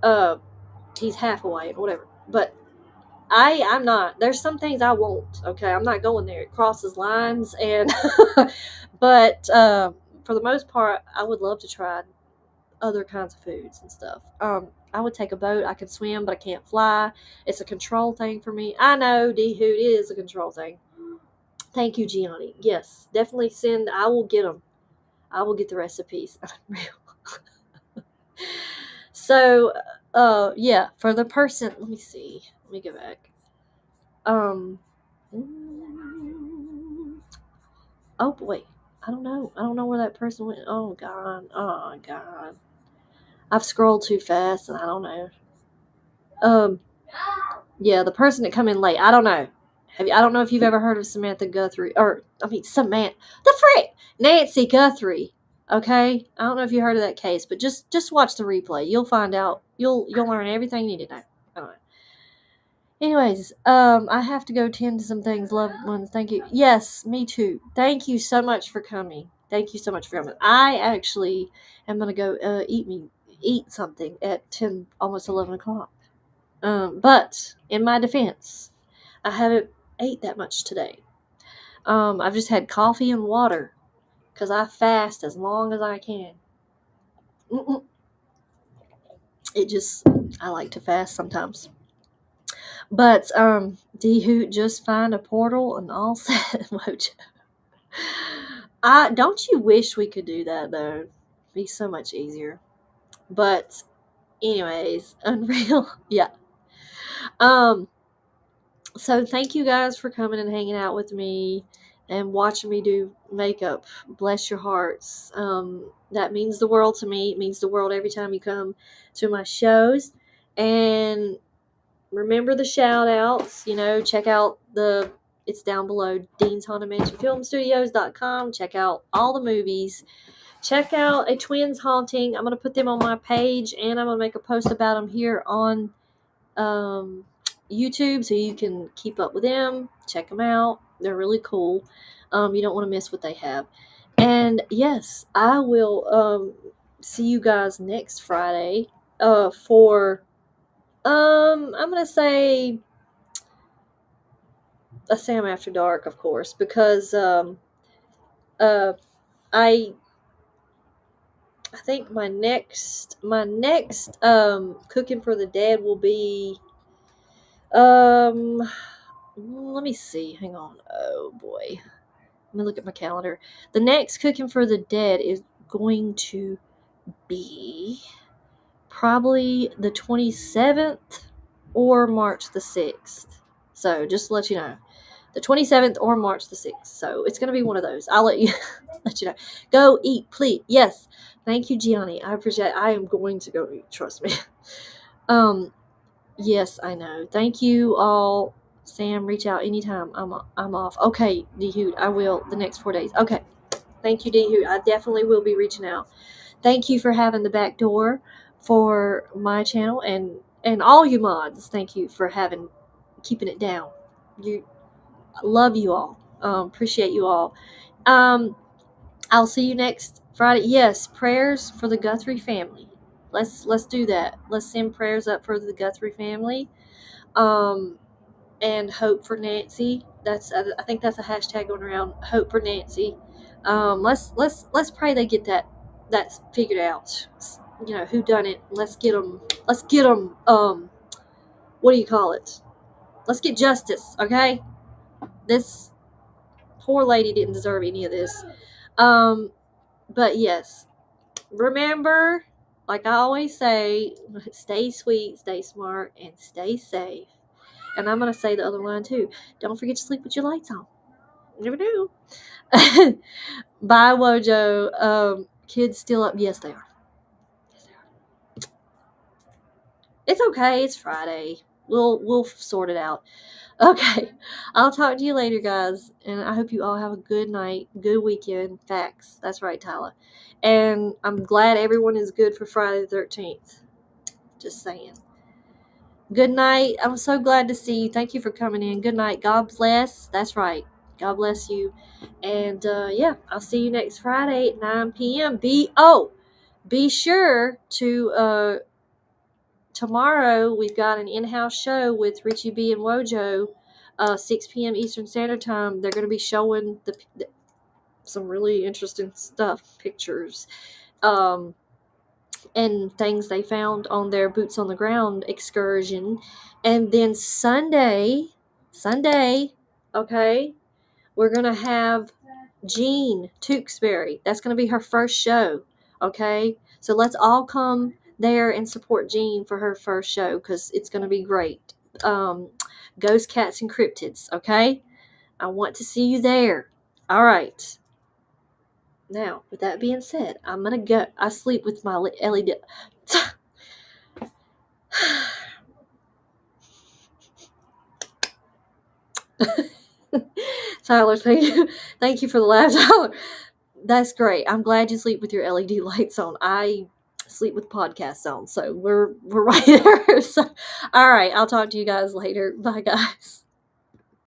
Uh, he's half Hawaiian, whatever. But I'm not. There's some things I won't. Okay, I'm not going there. It crosses lines, and but for the most part, I would love to try other kinds of foods and stuff. I would take a boat. I could swim, but I can't fly. It's a control thing for me. I know, D-Hoot, it is a control thing. Thank you, Gianni. Yes, definitely send. I will get them. I will get the recipes. So, yeah, for the person, let me see. Let me go back. Oh boy, I don't know. I don't know where that person went. Oh God. Oh God. I've scrolled too fast, and I don't know. Yeah, the person that come in late. I don't know. I don't know if you've ever heard of Samantha Guthrie, or I mean Samantha, the frick, Nancy Guthrie. Okay, I don't know if you heard of that case, but just watch the replay. You'll find out. You'll learn everything you need to know. I don't know. Anyways, I have to go tend to some things, loved ones. Thank you. Yes, me too. Thank you so much for coming. Thank you so much for coming. I actually am gonna go eat something at 10, almost 11 o'clock. But in my defense, I haven't ate that much today. I've just had coffee and water because I fast as long as I can. I like to fast sometimes. But D-Hoot, just find a portal and all set. Mojo. Don't you wish we could do that though? It'd be so much easier. But anyways, Unreal. Yeah. So thank you guys for coming and hanging out with me and watching me do makeup. Bless your hearts. That means the world to me. It means the world every time you come to my shows. And remember the shout outs. Check out it's down below, Dean's Haunted Mansion Filmstudios.com. Check out all the movies. Check out a twins haunting. I'm going to put them on my page, and I'm going to make a post about them here on YouTube, so you can keep up with them. Check them out. They're really cool. You don't want to miss what they have. And yes, I will see you guys next Friday for I'm gonna say a Sam After Dark, of course, because I think my next Cooking for the Dead will be let me see. Hang on. Oh boy. Let me look at my calendar. The next Cooking for the Dead is going to be probably the 27th or March the 6th. So just to let you know. the 27th or March the 6th. So it's going to be one of those. I'll let you let you know. Go eat, please. Yes. Thank you, Gianni. I appreciate it. I am going to go eat. Trust me. Yes, I know. Thank you all. Sam, reach out anytime. I'm off. Okay, D-Hoot, I will the next 4 days. Okay. Thank you, D-Hoot. I definitely will be reaching out. Thank you for having the back door for my channel and all you mods. Thank you for keeping it down. You love you all. Appreciate you all. I'll see you next Friday. Yes, prayers for the Guthrie family. Let's do that. Let's send prayers up for the Guthrie family. And hope for Nancy. I think that's a hashtag going around. Hope for Nancy. Let's pray they get that's figured out. You know who done it. Let's get them. What do you call it? Let's get justice. Okay. This poor lady didn't deserve any of this. But yes, remember, like I always say, stay sweet, stay smart, and stay safe. And I'm going to say the other line too. Don't forget to sleep with your lights on. You never do. Bye, Wojo. Kids still up? Yes, they are. Yes, they are. It's okay. It's Friday. We'll sort it out. Okay. I'll talk to you later, guys. And I hope you all have a good night, good weekend. Facts. That's right, Tyler. And I'm glad everyone is good for Friday the 13th. Just saying. Good night. I'm so glad to see you. Thank you for coming in. Good night. God bless. That's right. God bless you. And yeah, I'll see you next Friday at 9 p.m. Be sure to tomorrow we've got an in-house show with Richie B and Wojo, 6 p.m. Eastern Standard Time. They're going to be showing some really interesting stuff, pictures, and things they found on their boots on the ground excursion. And then Sunday, okay, we're going to have Jean Tewksbury. That's going to be her first show, okay? So let's all come there and support Jean for her first show because it's going to be great. Ghost Cats and Cryptids, okay? I want to see you there. All right. Now, with that being said, I'm going to go. I sleep with my LED. Tyler, thank you for the laugh, Tyler. That's great. I'm glad you sleep with your LED lights on. I sleep with podcasts on, so we're right there. So, all right, I'll talk to you guys later. Bye, guys.